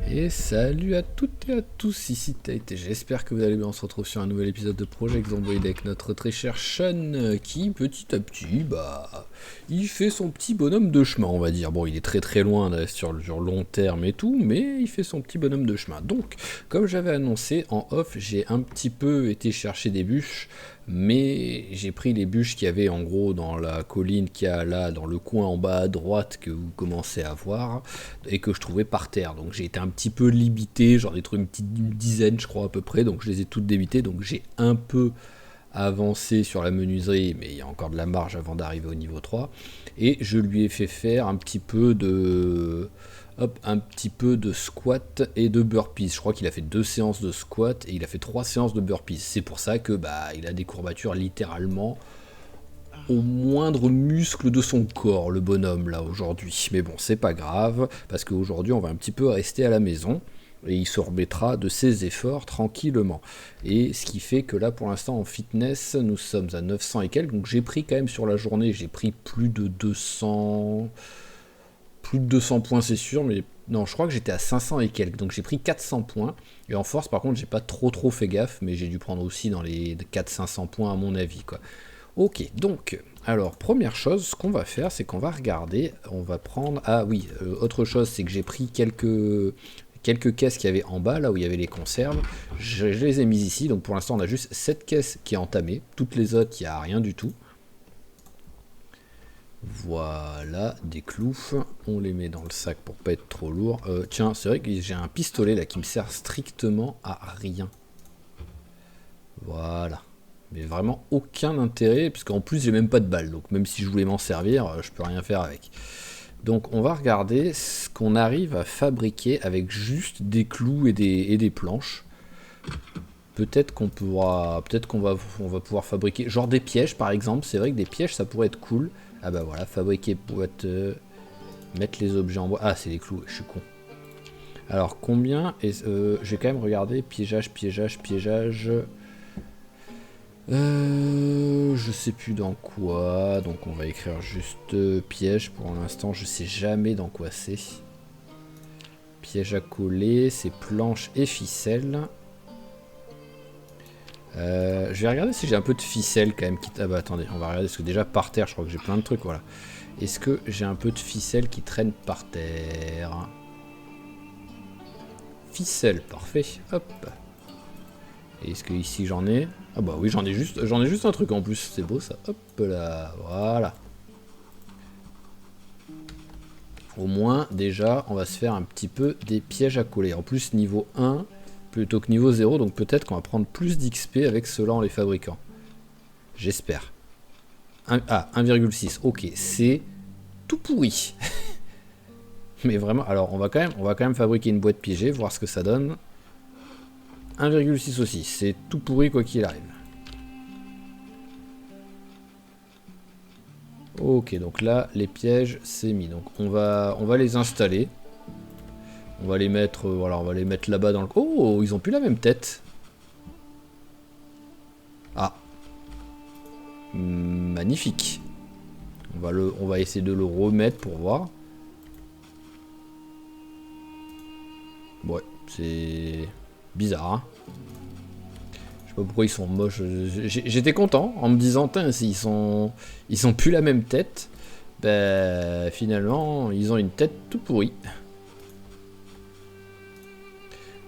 Et salut à toutes et à tous, ici Tate, et j'espère que vous allez bien. On se retrouve sur un nouvel épisode de Project Zomboid avec notre très cher Sean qui petit à petit, il fait son petit bonhomme de chemin, on va dire. Bon, il est très très loin sur long terme et tout, mais il fait son petit bonhomme de chemin. Donc, comme j'avais annoncé en off, j'ai un petit peu été chercher des bûches, mais j'ai pris les bûches qu'il y avait en gros dans la colline qu'il y a là, dans le coin en bas à droite que vous commencez à voir, et que je trouvais par terre. Donc j'ai été un petit peu limité, j'en ai trouvé une dizaine je crois à peu près, donc je les ai toutes débitées, donc j'ai un peu avancé sur la menuiserie, mais il y a encore de la marge avant d'arriver au niveau 3, et je lui ai fait faire un petit peu de squat et de burpees. Je crois qu'il a fait 2 séances de squat et il a fait 3 séances de burpees. C'est pour ça que il a des courbatures littéralement au moindre muscle de son corps, le bonhomme là aujourd'hui. Mais bon, c'est pas grave, parce qu'aujourd'hui on va un petit peu rester à la maison et il se remettra de ses efforts tranquillement. Et ce qui fait que là pour l'instant en fitness, nous sommes à 900 et quelques, donc j'ai pris quand même sur la journée, j'ai pris plus de 200 points c'est sûr, mais non, je crois que j'étais à 500 et quelques, donc j'ai pris 400 points. Et en force par contre j'ai pas trop fait gaffe, mais j'ai dû prendre aussi dans les 400-500 points à mon avis quoi. Ok, donc, alors, première chose, ce qu'on va faire, c'est qu'on va regarder, on va prendre... Ah oui, autre chose, c'est que j'ai pris quelques caisses qu'il y avait en bas, là où il y avait les conserves. Je les ai mises ici, donc pour l'instant, on a juste cette caisse qui est entamée. Toutes les autres, il n'y a rien du tout. Voilà, des clous. On les met dans le sac pour pas être trop lourd. Tiens, c'est vrai que j'ai un pistolet, là, qui me sert strictement à rien. Voilà. Mais vraiment aucun intérêt, parce qu'en plus j'ai même pas de balles, donc même si je voulais m'en servir, je peux rien faire avec. Donc on va regarder ce qu'on arrive à fabriquer avec juste des clous et des planches. Peut-être qu'on va pouvoir fabriquer genre des pièges par exemple. C'est vrai que des pièges ça pourrait être cool. Ah bah voilà, fabriquer boîte, mettre les objets en bois. Ah c'est les clous, je suis con. Alors combien je vais quand même regarder piégeage. Je sais plus dans quoi, donc on va écrire juste piège pour l'instant, je sais jamais dans quoi c'est. Piège à coller, c'est planches et ficelles. Je vais regarder si j'ai un peu de ficelle quand même. Ah bah attendez, on va regarder parce que déjà par terre, je crois que j'ai plein de trucs, voilà. Est-ce que j'ai un peu de ficelle qui traîne par terre? Ficelle, parfait, hop. Est-ce que ici j'en ai? Ah bah oui, j'en ai juste un truc en plus, c'est beau ça. Hop là, voilà. Au moins, déjà, on va se faire un petit peu des pièges à coller. En plus, niveau 1 plutôt que niveau 0, donc peut-être qu'on va prendre plus d'XP avec cela en les fabriquant. J'espère. 1,6, ok, c'est tout pourri. Mais vraiment, alors on va quand même fabriquer une boîte piégée, voir ce que ça donne. 1,6 aussi, c'est tout pourri quoi qu'il arrive. Ok, donc là, les pièges, c'est mis. Donc on va les installer. On va les mettre, voilà, on va les mettre là-bas dans le... Oh, ils ont plus la même tête. Ah. Magnifique. On va essayer de le remettre pour voir. Ouais, c'est bizarre, hein. Je sais pas pourquoi ils sont moches. J'étais content en me disant, ils sont plus la même tête. Ben, finalement, ils ont une tête tout pourrie.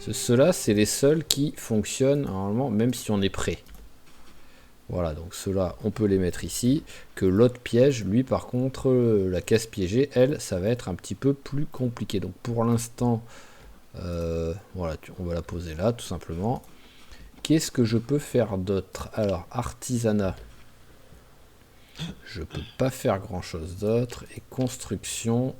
Ceux-là, c'est les seuls qui fonctionnent normalement, même si on est prêt. Voilà, donc ceux-là, on peut les mettre ici. Que l'autre piège, lui, par contre, la caisse piégée, elle, ça va être un petit peu plus compliqué. Donc pour l'instant, voilà, on va la poser là, tout simplement. Qu'est-ce que je peux faire d'autre? Alors, artisanat. Je peux pas faire grand-chose d'autre. Et construction,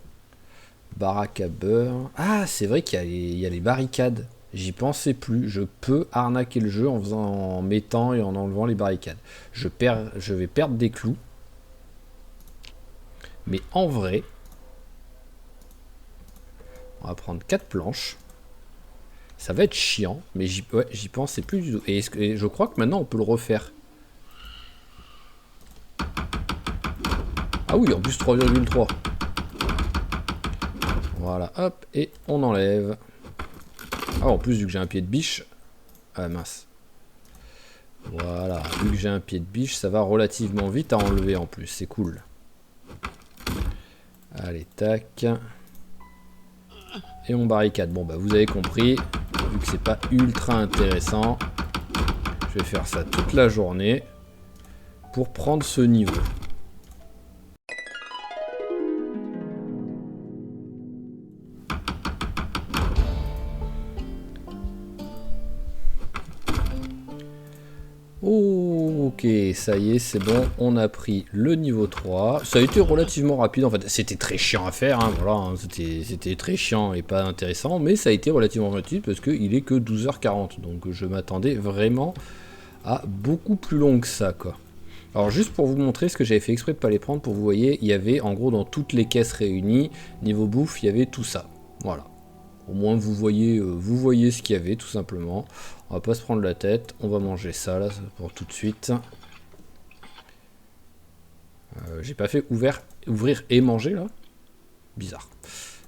baraque à beurre. Ah, c'est vrai qu'il y a les barricades. J'y pensais plus. Je peux arnaquer le jeu en mettant et en enlevant les barricades. Je vais perdre des clous. Mais en vrai, on va prendre 4 planches. Ça va être chiant, mais j'y pensais plus du tout. Et je crois que maintenant on peut le refaire. Ah oui, en plus 3,3. Voilà, hop, et on enlève. Ah, en plus, vu que j'ai un pied de biche... Ah, mince. Voilà, vu que j'ai un pied de biche, ça va relativement vite à enlever en plus, c'est cool. Allez, tac. Et on barricade. Bon, bah vous avez compris, vu que c'est pas ultra intéressant, je vais faire ça toute la journée pour prendre ce niveau. Oh, ok, ça y est, c'est bon, on a pris le niveau 3. Ça a été relativement rapide, en fait. C'était très chiant à faire, hein, voilà, hein, c'était très chiant et pas intéressant, mais ça a été relativement rapide parce qu'il est que 12h40, donc je m'attendais vraiment à beaucoup plus long que ça, quoi. Alors juste pour vous montrer ce que j'avais fait exprès de pas les prendre, pour vous voyez, il y avait en gros dans toutes les caisses réunies, niveau bouffe, il y avait tout ça, voilà. Au moins vous voyez ce qu'il y avait tout simplement. On va pas se prendre la tête, on va manger ça là pour tout de suite. J'ai pas fait ouvrir et manger là. Bizarre.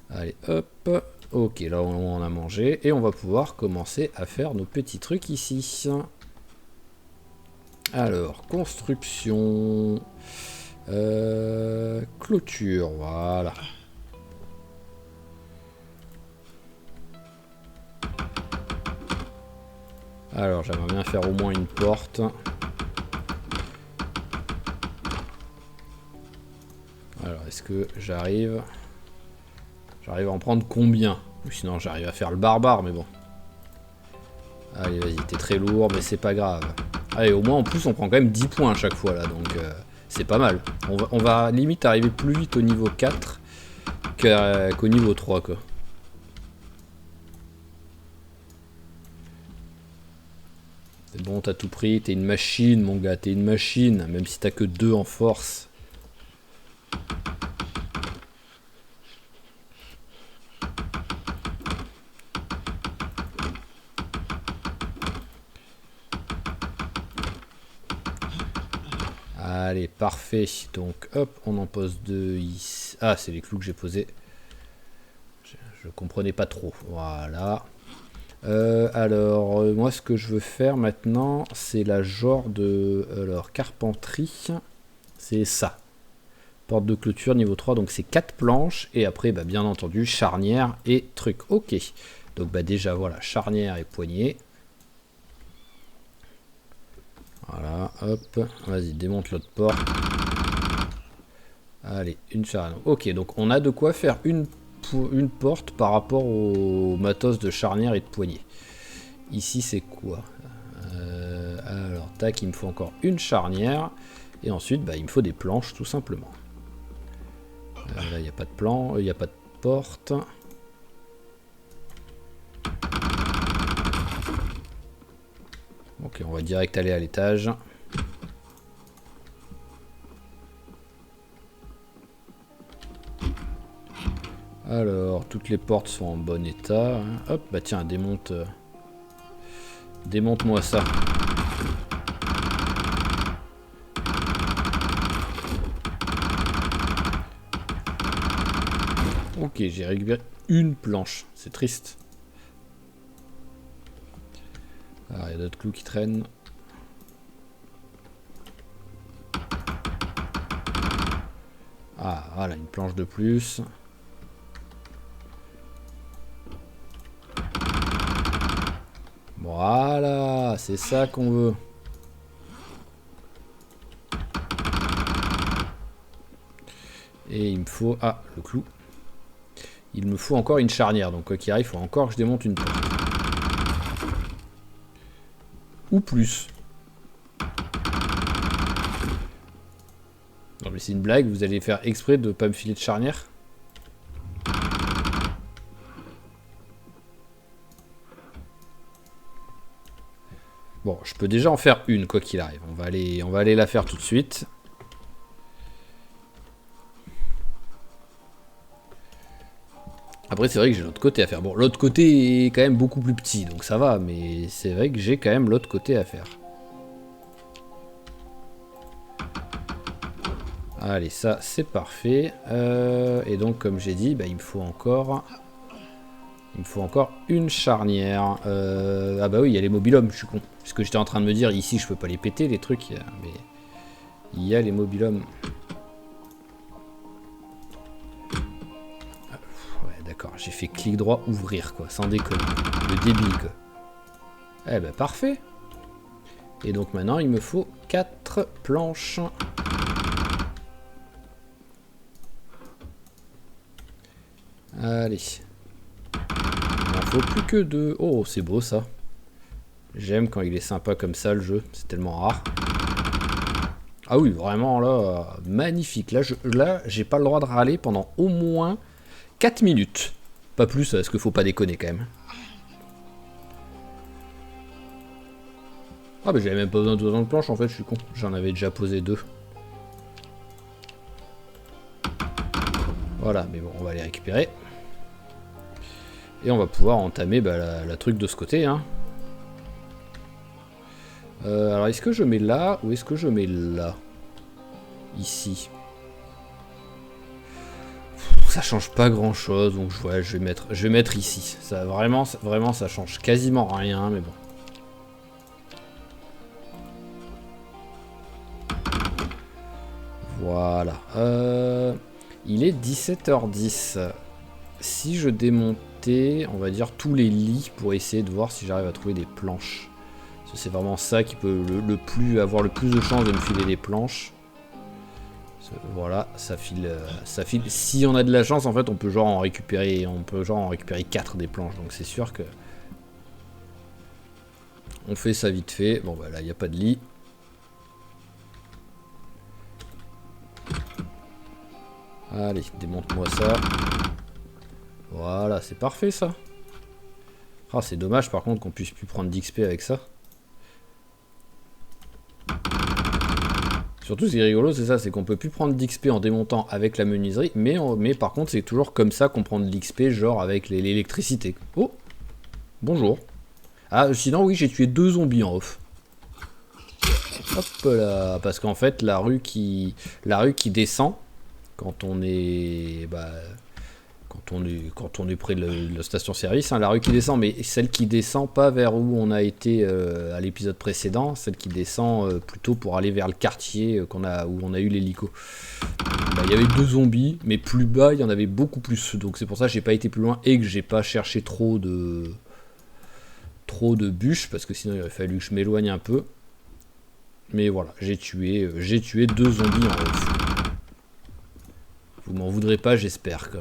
Allez hop. Ok, là on a mangé et on va pouvoir commencer à faire nos petits trucs ici. Alors, construction. Clôture, voilà. Alors, j'aimerais bien faire au moins une porte. Alors, est-ce que j'arrive à en prendre combien? Ou sinon, j'arrive à faire le barbare, mais bon. Allez, vas-y, t'es très lourd, mais c'est pas grave. Allez, au moins, en plus, on prend quand même 10 points à chaque fois, là, donc c'est pas mal. On va limite arriver plus vite au niveau 4 qu'au niveau 3, quoi. C'est bon, t'as tout pris, t'es une machine, mon gars, t'es une machine, même si t'as que 2 en force. Allez, parfait. Donc, hop, on en pose 2 ici. Ah, c'est les clous que j'ai posés. Je comprenais pas trop. Voilà. Alors, moi, ce que je veux faire maintenant, c'est la genre de... Alors, carpenterie, c'est ça. Porte de clôture niveau 3, donc c'est 4 planches. Et après, bah, bien entendu, charnière et truc. Ok. Donc, bah, déjà, voilà, charnière et poignée. Voilà, hop. Vas-y, démonte l'autre porte. Allez, une charnière. Ok, donc on a de quoi faire une porte par rapport au matos de charnière et de poignée. Ici, c'est quoi? Alors, tac, il me faut encore une charnière. Et ensuite, bah, il me faut des planches, tout simplement. Là, il n'y a pas de plan, il n'y a pas de porte. Ok, on va direct aller à l'étage. Alors, toutes les portes sont en bon état. Hein. Hop, bah tiens, démonte-moi ça. Ok, j'ai récupéré une planche. C'est triste. Alors, il y a d'autres clous qui traînent. Ah, voilà, une planche de plus. Voilà, c'est ça qu'on veut. Et il me faut... Ah, le clou. Il me faut encore une charnière. Donc quoi qu'il arrive, il faut encore que je démonte une porte. Ou plus. Non mais c'est une blague, vous allez faire exprès de pas me filer de charnière? Bon, je peux déjà en faire une, quoi qu'il arrive. On va aller la faire tout de suite. Après, c'est vrai que j'ai l'autre côté à faire. Bon, l'autre côté est quand même beaucoup plus petit, donc ça va, mais c'est vrai que j'ai quand même l'autre côté à faire. Allez, ça c'est parfait. Et donc comme j'ai dit, bah, il me faut encore une charnière. Ah bah oui, il y a les mobilhommes, je suis con. Parce que j'étais en train de me dire, ici je peux pas les péter les trucs, mais il y a les mobilhommes. Ouais d'accord, j'ai fait clic droit, ouvrir quoi, sans déconner. Le débile quoi. Eh bah parfait. Et donc maintenant il me faut 4 planches. Allez. Il n'en faut plus que 2. Oh, c'est beau ça. J'aime quand il est sympa comme ça le jeu, c'est tellement rare. Ah oui, vraiment là, magnifique. Là, j'ai pas le droit de râler pendant au moins 4 minutes. Pas plus, parce qu'il faut pas déconner quand même. Ah bah j'avais même pas besoin de planches en fait, je suis con. J'en avais déjà posé 2. Voilà, mais bon, on va les récupérer. Et on va pouvoir entamer bah, la truc de ce côté. Hein. Alors est-ce que je mets là ou est-ce que je mets là? Ici. Ça change pas grand chose, donc ouais, je vais mettre ici. Ça vraiment ça change quasiment rien, mais bon. Voilà. Il est 17h10. Si je démontais, on va dire, tous les lits pour essayer de voir si j'arrive à trouver des planches. C'est vraiment ça qui peut avoir le plus de chances de me filer des planches. Voilà, ça file. Si on a de la chance, en fait, on peut genre en récupérer 4 des planches. Donc c'est sûr que on fait ça vite fait. Bon bah là, il n'y a pas de lit. Allez, démonte-moi ça. Voilà, c'est parfait ça. Ah, c'est dommage par contre qu'on puisse plus prendre d'XP avec ça. Surtout ce qui est rigolo, c'est ça, c'est qu'on peut plus prendre d'XP en démontant avec la menuiserie, mais par contre c'est toujours comme ça qu'on prend de l'XP, genre avec l'électricité. Oh, bonjour. Ah, sinon oui, j'ai tué 2 zombies en off. Hop là, parce qu'en fait la rue qui descend quand on est quand on est près de la station-service, hein, la rue qui descend, mais celle qui descend pas vers où on a été à l'épisode précédent, celle qui descend plutôt pour aller vers le quartier où on a eu l'hélico. Bah, y avait 2 zombies, mais plus bas il y en avait beaucoup plus, donc c'est pour ça que j'ai pas été plus loin et que j'ai pas cherché trop de bûches, parce que sinon il aurait fallu que je m'éloigne un peu. Mais voilà, j'ai tué 2 zombies en off. Vous m'en voudrez pas, j'espère que.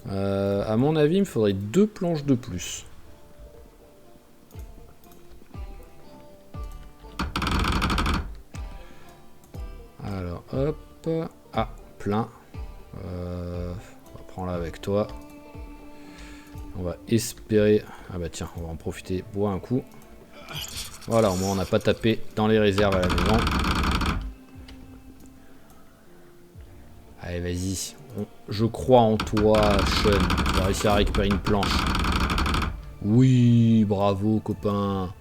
À mon avis, il me faudrait 2 planches de plus. Alors, hop. Ah, plein. On va prendre là avec toi. On va espérer... Ah bah tiens, on va en profiter, boire un coup. Voilà, au moins on n'a pas tapé dans les réserves à la maison. Allez, vas-y. Je crois en toi, Sean. Tu vas réussir à récupérer une planche. Oui, bravo, copain.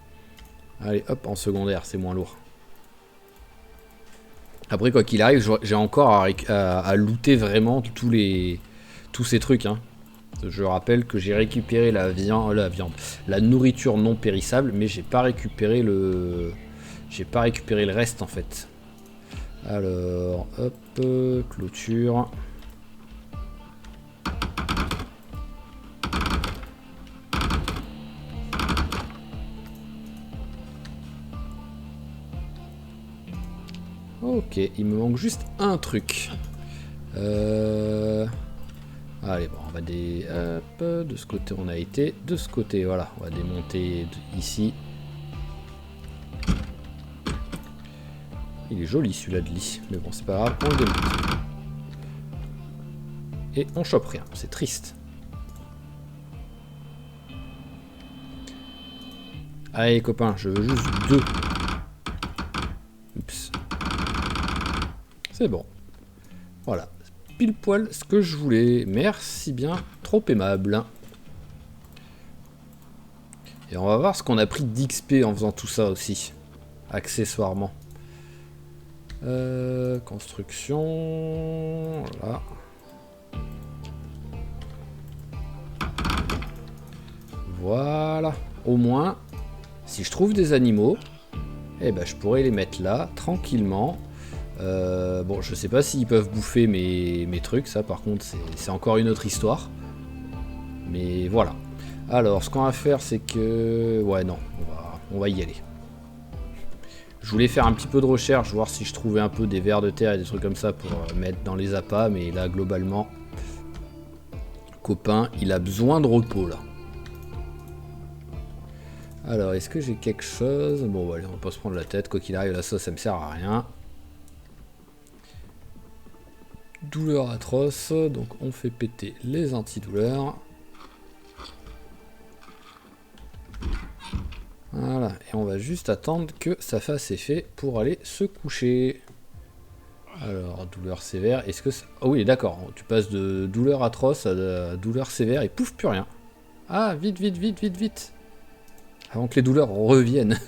Allez, hop, en secondaire, c'est moins lourd. Après, quoi qu'il arrive, j'ai encore à looter vraiment tous ces trucs. Hein. Je rappelle que j'ai récupéré la nourriture non périssable, mais j'ai pas récupéré le reste en fait. Alors, hop, clôture. Ok, il me manque juste un truc. Allez, bon, on va hop, de ce côté on a été, de ce côté, voilà, on va démonter ici. Il est joli celui-là de lit, mais bon, c'est pas grave, on le démonte. Et on chope rien, c'est triste. Allez, copain, je veux juste 2. Oups. C'est bon. Voilà. Pile poil ce que je voulais. Merci bien, trop aimable. Et on va voir ce qu'on a pris d'XP en faisant tout ça aussi. Accessoirement. Construction... Là. Voilà. Au moins, si je trouve des animaux, eh ben, je pourrais les mettre là, tranquillement. Bon, je sais pas s'ils peuvent bouffer mes trucs, ça par contre, c'est encore une autre histoire. Mais voilà. Alors, ce qu'on va faire, c'est que... Ouais, non, on va y aller. Je voulais faire un petit peu de recherche, voir si je trouvais un peu des vers de terre et des trucs comme ça pour mettre dans les appâts, mais là, globalement, copain, il a besoin de repos, là. Alors, est-ce que j'ai quelque chose? Bon, allez, on va pas se prendre la tête. Quoi qu'il arrive, la sauce, ça me sert à rien. Douleur atroce, donc on fait péter les antidouleurs. Voilà, et on va juste attendre que ça fasse effet pour aller se coucher. Alors, douleur sévère, est-ce que... Oh oui, d'accord, tu passes de douleur atroce à douleur sévère et pouf, plus rien. Ah, vite, vite, vite, vite, vite. Avant que les douleurs reviennent.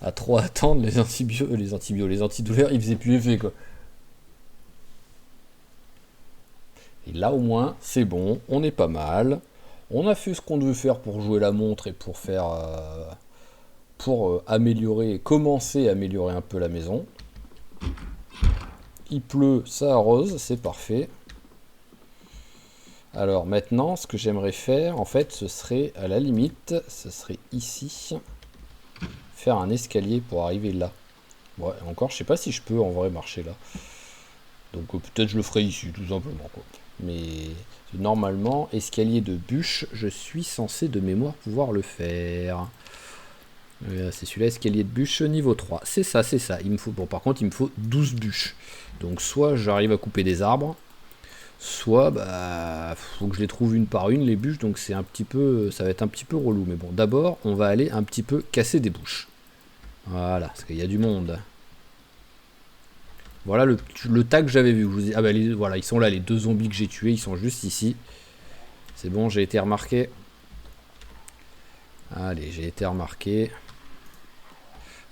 À trop attendre, les antidouleurs, ils faisaient plus effet, quoi. Et là, au moins, c'est bon, on est pas mal. On a fait ce qu'on devait faire pour jouer la montre et pour faire... améliorer, commencer à améliorer un peu la maison. Il pleut, ça arrose, c'est parfait. Alors maintenant, ce que j'aimerais faire, en fait, ce serait, à la limite, ce serait ici, faire un escalier pour arriver là. Ouais, encore, je sais pas si je peux en vrai marcher là. Donc peut-être je le ferai ici, tout simplement, quoi. Mais normalement, escalier de bûche, je suis censé de mémoire pouvoir le faire. C'est celui-là, escalier de bûche niveau 3. C'est ça, c'est ça. Il me faut, bon, par contre, il me faut 12 bûches. Donc soit j'arrive à couper des arbres, soit bah faut que je les trouve une par une les bûches, donc c'est un petit peu, ça va être un petit peu relou. Mais bon, d'abord, on va aller un petit peu casser des bouches. Voilà, parce qu'il y a du monde. Voilà le tas que j'avais vu. Je vous ai, ah bah voilà, ils sont là, les deux zombies que j'ai tués, ils sont juste ici. C'est bon, j'ai été remarqué. Allez, j'ai été remarqué.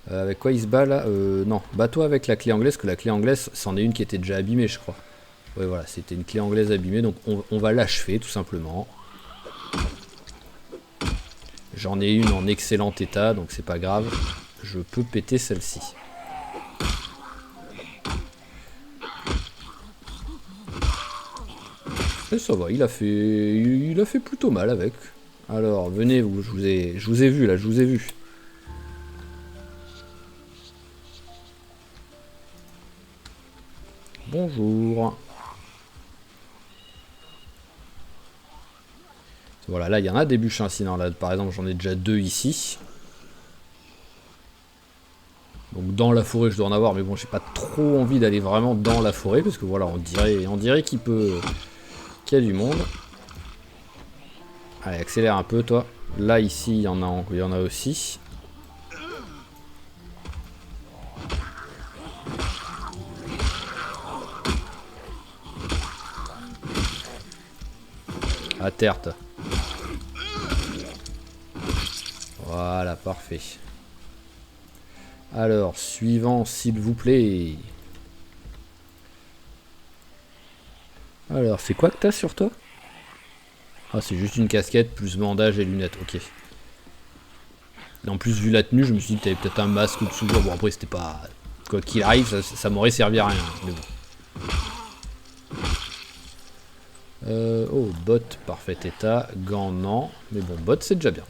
Avec quoi il se bat là? Non, bats-toi avec la clé anglaise, que la clé anglaise, c'en est une qui était déjà abîmée, je crois. Ouais, voilà, c'était une clé anglaise abîmée, donc on va l'achever tout simplement. J'en ai une en excellent état, donc c'est pas grave. Je peux péter celle-ci. Et ça va, il a fait plutôt mal avec. Alors, venez, je vous ai vu là, je vous ai vu. Bonjour. Voilà, là il y en a des bûches, hein, sinon là par exemple j'en ai déjà deux ici. Donc dans la forêt je dois en avoir, mais bon j'ai pas trop envie d'aller vraiment dans la forêt, parce que voilà, on dirait qu'il y a du monde. Allez, accélère un peu toi. Là ici il y en a aussi. À terre. Voilà, parfait. Alors, suivant, s'il vous plaît. Alors, c'est quoi que t'as sur toi? Ah, c'est juste une casquette, plus bandage et lunettes, ok. Et en plus, vu la tenue, je me suis dit que t'avais peut-être un masque ou dessous. Bon, après, c'était pas... Quoi qu'il arrive, ça m'aurait servi à rien. Mais bon. Oh, bottes, parfait état. Gants, non. Mais bon, bottes, c'est déjà bien.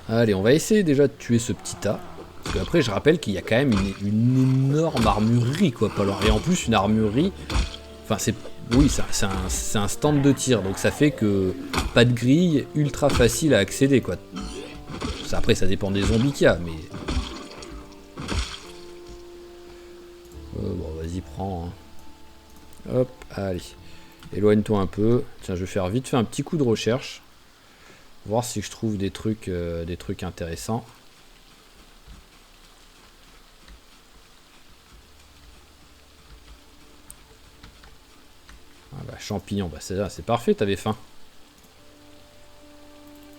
Allez, on va essayer déjà de tuer ce petit tas. Parce qu'après, je rappelle qu'il y a quand même une énorme armurerie, quoi, pas loin. Et en plus, une armurerie... Enfin, c'est... Oui, c'est un stand de tir, donc ça fait que pas de grille, ultra facile à accéder, quoi. Ça, après, ça dépend des zombies qu'il y a, mais... bon, vas-y, prends. Hein. Hop, allez. Éloigne-toi un peu. Tiens, je vais faire vite fait un petit coup de recherche. Voir si je trouve des trucs intéressants. Ah bah, champignons, bah c'est parfait, t'avais faim.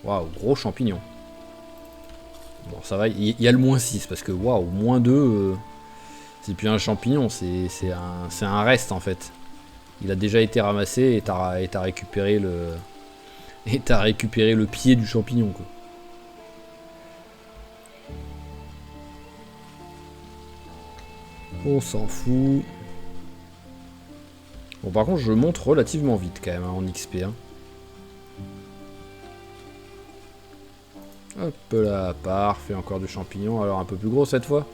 Waouh, gros champignon. Bon, ça va, il y a le moins 6, parce que, waouh, moins 2, c'est plus un champignon, c'est un reste, en fait. Il a déjà été ramassé et t'as récupéré le... Et t'as récupéré le pied du champignon, quoi. On s'en fout. Bon, par contre, je monte relativement vite, quand même, hein, en XP, hein. Hop là, parfait, encore du champignon. Alors un peu plus gros cette fois.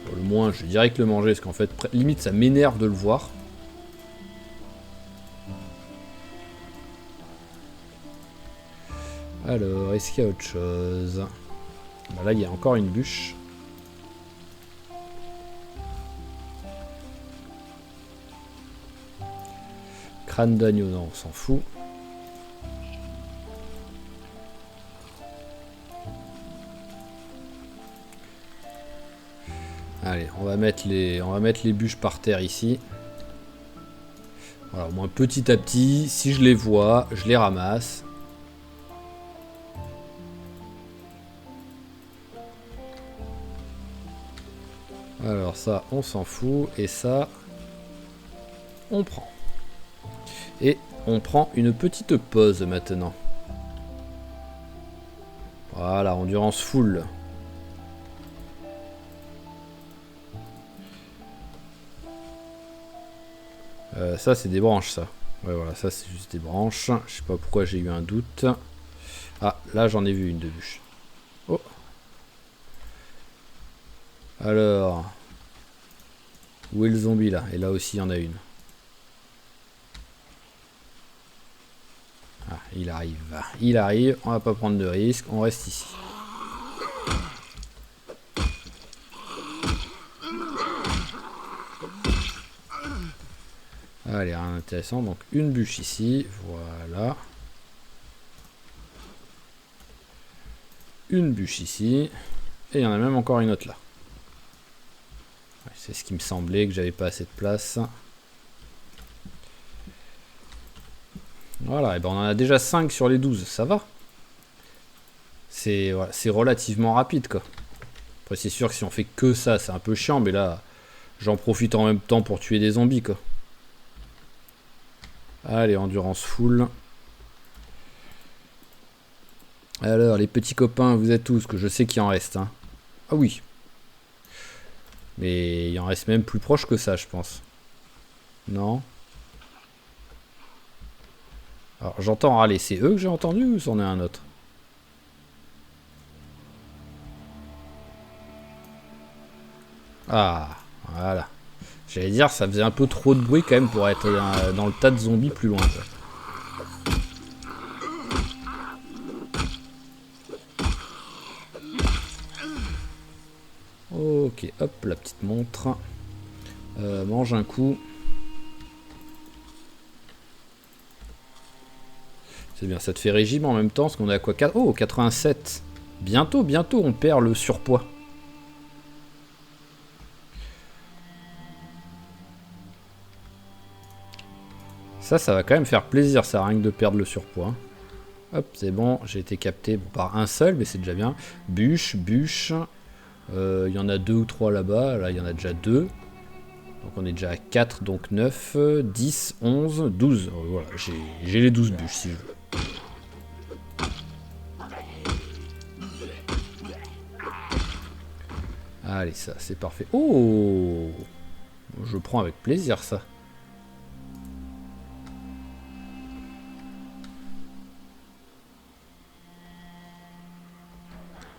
Pour le moins, je vais direct le manger, parce qu'en fait, limite, ça m'énerve de le voir. Alors, est-ce qu'il y a autre chose? Bah là, il y a encore une bûche. Crâne d'agneau, non, on s'en fout. Allez, on va mettre les bûches par terre ici. Voilà, au moins petit à petit, si je les vois, je les ramasse. Alors ça, on s'en fout. Et ça, on prend. Et on prend une petite pause maintenant. Voilà, endurance full. Ça, c'est des branches, ça. Ouais, voilà, ça, c'est juste des branches. Je sais pas pourquoi j'ai eu un doute. Ah, là, j'en ai vu une de bûche. Oh. Alors. Où est le zombie, là? Et là aussi, il y en a une. Ah, il arrive. Il arrive. On va pas prendre de risque. On reste ici. Allez, rien d'intéressant. Donc, une bûche ici. Voilà. Une bûche ici. Et il y en a même encore une autre là. Ouais, c'est ce qui me semblait, que j'avais pas assez de place. Voilà, et ben on en a déjà 5 sur les 12, ça va. C'est voilà, relativement rapide, quoi. Après, c'est sûr que si on fait que ça, c'est un peu chiant, mais là, j'en profite en même temps pour tuer des zombies, quoi. Allez, endurance full. Alors, les petits copains, vous êtes tous, que je sais qu'il en reste, hein. Ah oui. Mais il en reste même plus proche que ça, je pense. Non? Alors, j'entends râler. C'est eux que j'ai entendu ou c'en est un autre? Ah, voilà. J'allais dire, ça faisait un peu trop de bruit quand même pour être dans le tas de zombies plus loin, quoi. Ok, hop, la petite montre. Mange un coup. C'est bien, ça te fait régime en même temps, parce qu'on est à quoi? Oh, 87. Bientôt, on perd le surpoids. Ça va quand même faire plaisir, ça, rien que de perdre le surpoids. Hop, c'est bon, j'ai été capté par un seul, mais c'est déjà bien. Bûche. Il y en a 2 ou 3 là-bas, là il y en a déjà 2. Donc on est déjà à 4, donc 9, 10, 11, 12. Voilà, j'ai les 12 bûches si je veux. Allez, ça, c'est parfait. Oh! Je prends avec plaisir, ça.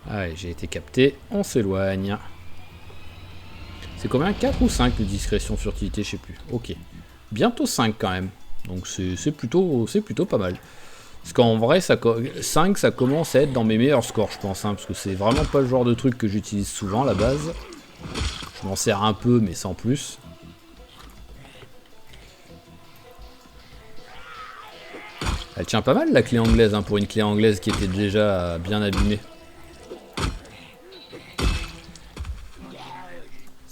Allez, j'ai été capté. On s'éloigne. C'est combien? 4 ou 5 de discrétion, furtivité, je sais plus. Ok. Bientôt 5 quand même. Donc c'est plutôt pas mal. Parce qu'en vrai, 5, ça commence à être dans mes meilleurs scores, je pense. Hein, parce que c'est vraiment pas le genre de truc que j'utilise souvent, à la base. Je m'en sers un peu, mais sans plus. Elle tient pas mal, la clé anglaise, hein, pour une clé anglaise qui était déjà bien abîmée.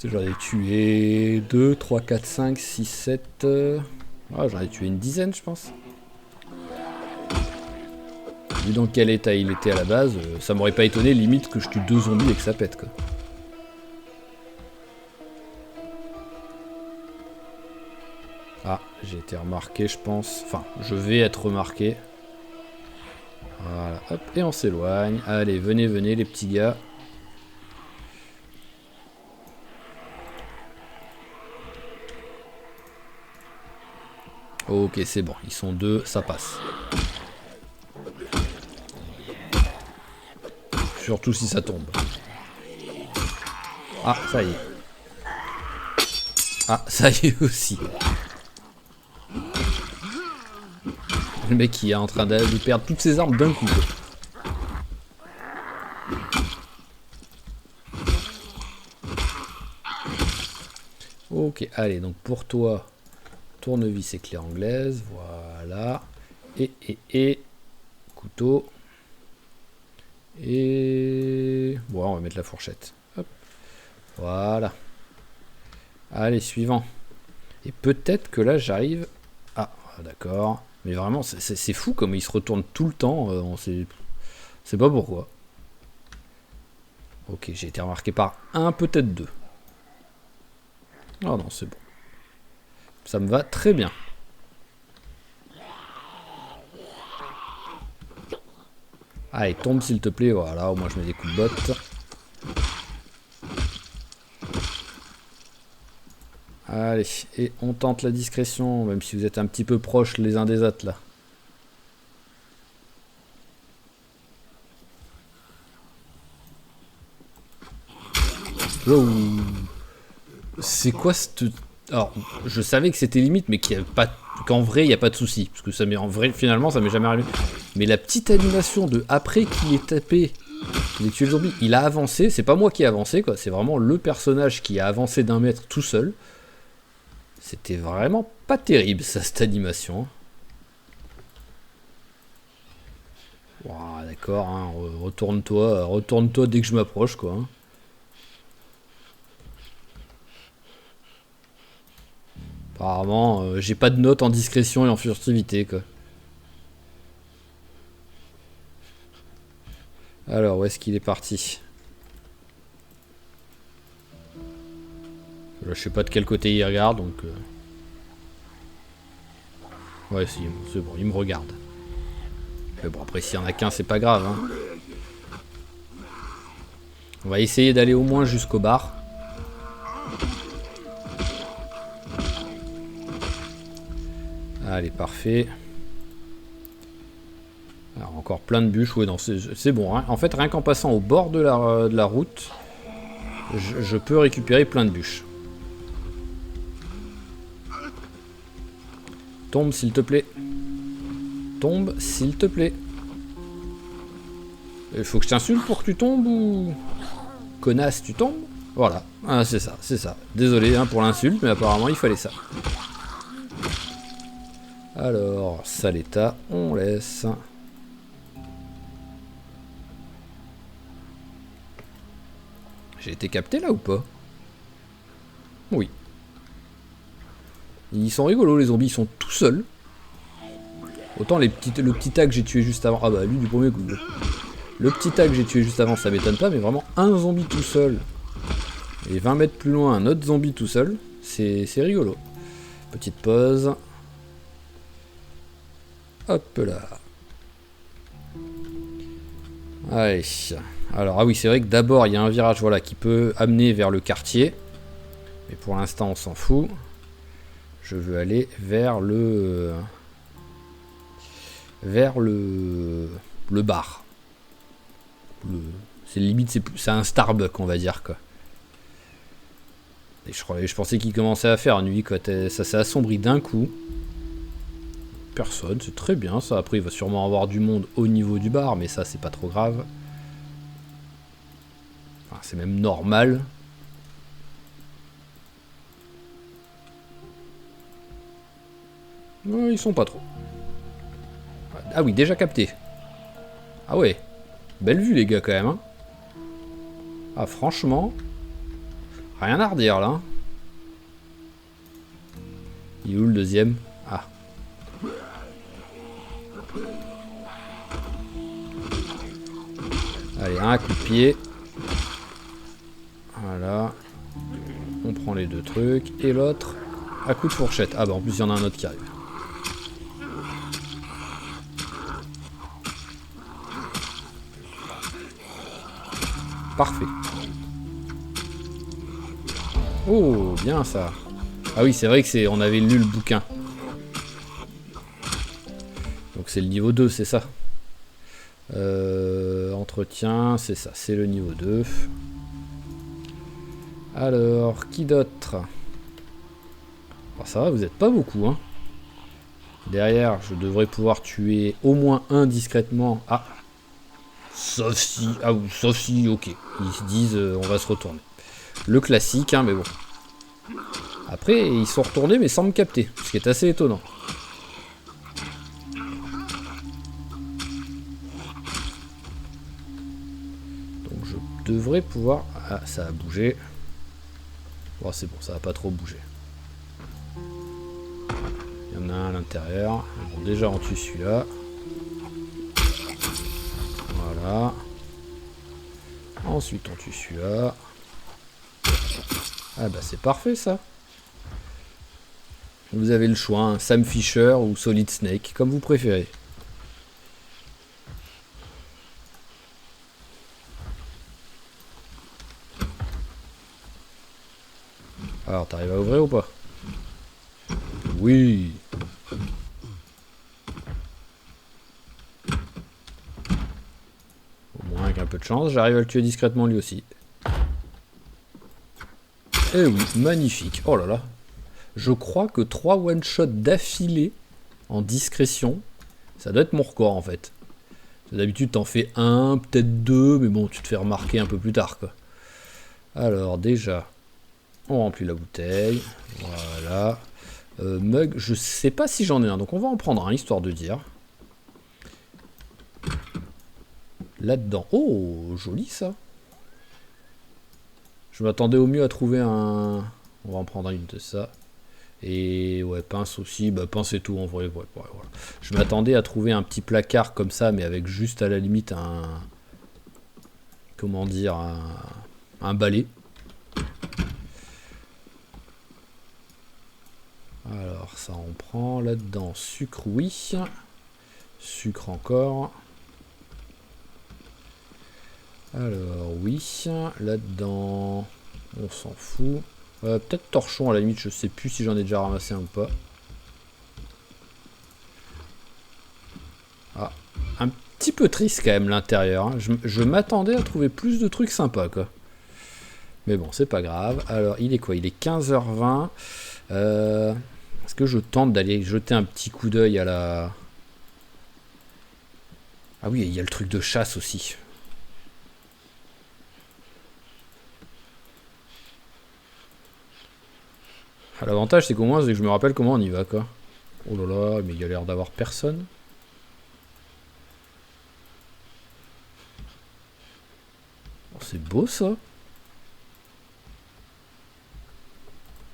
J'en ai tué 2, 3, 4, 5, 6, 7... Ah, j'en ai tué une dizaine, je pense. Vu dans quel état il était à la base, ça m'aurait pas étonné limite que je tue 2 zombies et que ça pète quoi. Ah, j'ai été remarqué je pense. Enfin, je vais être remarqué. Voilà, hop, et on s'éloigne. Allez, venez, venez les petits gars. Ok, c'est bon, ils sont 2, ça passe. Surtout si ça tombe. Ah, ça y est. Ah, ça y est aussi. Le mec qui est en train de perdre toutes ses armes d'un coup. Ok, allez, donc pour toi, tournevis et clé anglaise, voilà. Et couteau. Et... bon, on va mettre la fourchette. Hop. Voilà. Allez, suivant. Et peut-être que là, j'arrive... ah, d'accord. Mais vraiment, c'est fou comme il se retourne tout le temps. On sait pas pourquoi. Ok, j'ai été remarqué par un, peut-être 2. Oh non, c'est bon. Ça me va très bien. Allez, tombe s'il te plaît. Voilà, au moins je mets des coups de botte. Allez, et on tente la discrétion, même si vous êtes un petit peu proches les uns des autres là. Wow. C'est quoi cette... alors, je savais que c'était limite, mais qu'en vrai, il n'y a pas de souci. Parce que ça en vrai, finalement, ça m'est jamais arrivé. Mais la petite animation de après qu'il ait tapé, qu'il ait tué le zombie, il a avancé. C'est pas moi qui ai avancé, quoi. C'est vraiment le personnage qui a avancé d'1 mètre tout seul. C'était vraiment pas terrible, ça, cette animation. Wow, d'accord, hein, retourne-toi dès que je m'approche, quoi. Hein. Apparemment, j'ai pas de notes en discrétion et en furtivité, quoi. Alors, où est-ce qu'il est parti? Là, je sais pas de quel côté il regarde, donc... ouais, si, c'est bon, il me regarde. Mais bon, après, s'il y en a qu'un, c'est pas grave. Hein. On va essayer d'aller au moins jusqu'au bar. Allez, parfait. Alors, encore plein de bûches. Oui, non, c'est bon. Hein. En fait, rien qu'en passant au bord de la route, je peux récupérer plein de bûches. Tombe, s'il te plaît. Tombe, s'il te plaît. Il faut que je t'insulte pour que tu tombes ou... connasse, tu tombes? Voilà. Ah, c'est ça, c'est ça. Désolé hein, pour l'insulte, mais apparemment, il fallait ça. Alors, sale état, on laisse. J'ai été capté là ou pas? Oui. Ils sont rigolos les zombies, ils sont tout seuls. Autant le petit tag que j'ai tué juste avant. Ah bah lui du premier coup. Le petit tag que j'ai tué juste avant ça m'étonne pas, mais vraiment un zombie tout seul. Et 20 mètres plus loin un autre zombie tout seul. C'est rigolo. Petite pause. Hop là. Allez. Alors ah oui c'est vrai que d'abord il y a un virage voilà, qui peut amener vers le quartier. Mais pour l'instant on s'en fout. Je veux aller vers le bar. C'est limite c'est un Starbucks on va dire quoi. Et je pensais qu'il commençait à faire nuit quoi. Ça s'est assombri d'un coup. Personne, c'est très bien ça. Après il va sûrement avoir du monde au niveau du bar, mais ça c'est pas trop grave. Enfin, c'est même normal. Non, ils sont pas trop. Ah oui, déjà capté. Ah ouais. Belle vue les gars quand même. Hein. Ah franchement. Rien à redire là. Hein. Il est où le deuxième? Ah. Allez, un coup de pied. Voilà. On prend les deux trucs. Et l'autre, à coup de fourchette. Ah bah en plus il y en a un autre qui arrive. Parfait. Oh, bien ça. Ah oui, c'est vrai que on avait lu le bouquin. Donc c'est le niveau 2, c'est ça. Entretien, c'est ça, c'est le niveau 2. Alors, qui d'autre? Oh, ça va, vous êtes pas beaucoup, hein. Derrière, je devrais pouvoir tuer au moins un discrètement. Ah, sauf si, sauf si, ok. Ils se disent, on va se retourner. Le classique, hein, mais bon. Après, ils sont retournés, mais sans me capter, ce qui est assez étonnant. Donc, je devrais pouvoir. Ah, ça a bougé. Bon, c'est bon, ça va pas trop bouger. Il y en a un à l'intérieur. Bon, déjà, on tue celui-là. Voilà. Ensuite, on tue celui-là. Ah bah c'est parfait ça. Vous avez le choix, hein, Sam Fisher ou Solid Snake, comme vous préférez. Alors, t'arrives à ouvrir ou pas? Oui. Au moins avec un peu de chance, j'arrive à le tuer discrètement lui aussi. Eh oui, magnifique. Oh là là. Je crois que 3 one-shots d'affilée en discrétion, ça doit être mon record en fait. D'habitude t'en fais un, peut-être deux, mais bon, tu te fais remarquer un peu plus tard quoi. Alors déjà, on remplit la bouteille. Voilà. Mug, je sais pas si j'en ai un, donc on va en prendre un, histoire de dire. Là-dedans. Oh, joli ça. Je m'attendais au mieux à trouver un... On va en prendre une de ça. Et ouais, pince aussi. Bah, pince et tout en vrai. Ouais, voilà. Je m'attendais à trouver un petit placard comme ça, mais avec juste à la limite un... Comment dire, un balai. Alors, ça on prend là-dedans. Sucre, oui. Sucre encore. Alors, oui. Là-dedans, on s'en fout. Peut-être torchon à la limite, je sais plus si j'en ai déjà ramassé un ou pas. Ah, un petit peu triste quand même l'intérieur. Hein. Je m'attendais à trouver plus de trucs sympas quoi. Mais bon, c'est pas grave. Alors, il est quoi? Il est 15h20. Est-ce que je tente d'aller jeter un petit coup d'œil à la... Ah oui, il y a le truc de chasse aussi. Ah, l'avantage, c'est qu'au moins, c'est que je me rappelle comment on y va, quoi. Oh là là, mais il y a l'air d'avoir personne. Oh, c'est beau, ça.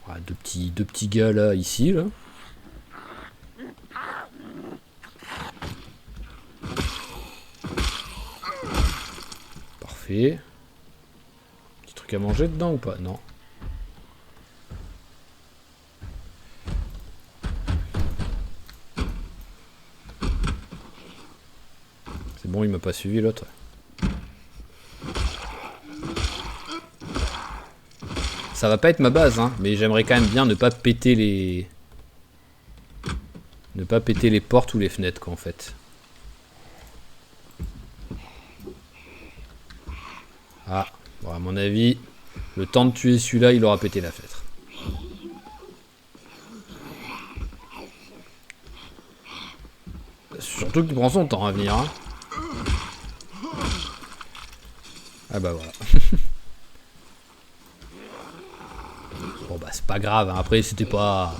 Ah, deux petits gars, là, ici, là. Parfait. Petit truc à manger dedans ou pas? Non. C'est bon, il m'a pas suivi l'autre. Ça va pas être ma base, hein, mais j'aimerais quand même bien ne pas péter les... Ne pas péter les portes ou les fenêtres, quoi, en fait. Ah, bon, à mon avis, le temps de tuer celui-là, il aura pété la fenêtre. Surtout qu'il prend son temps à venir, hein. Ah bah voilà. Bon bah c'est pas grave, hein. Après c'était pas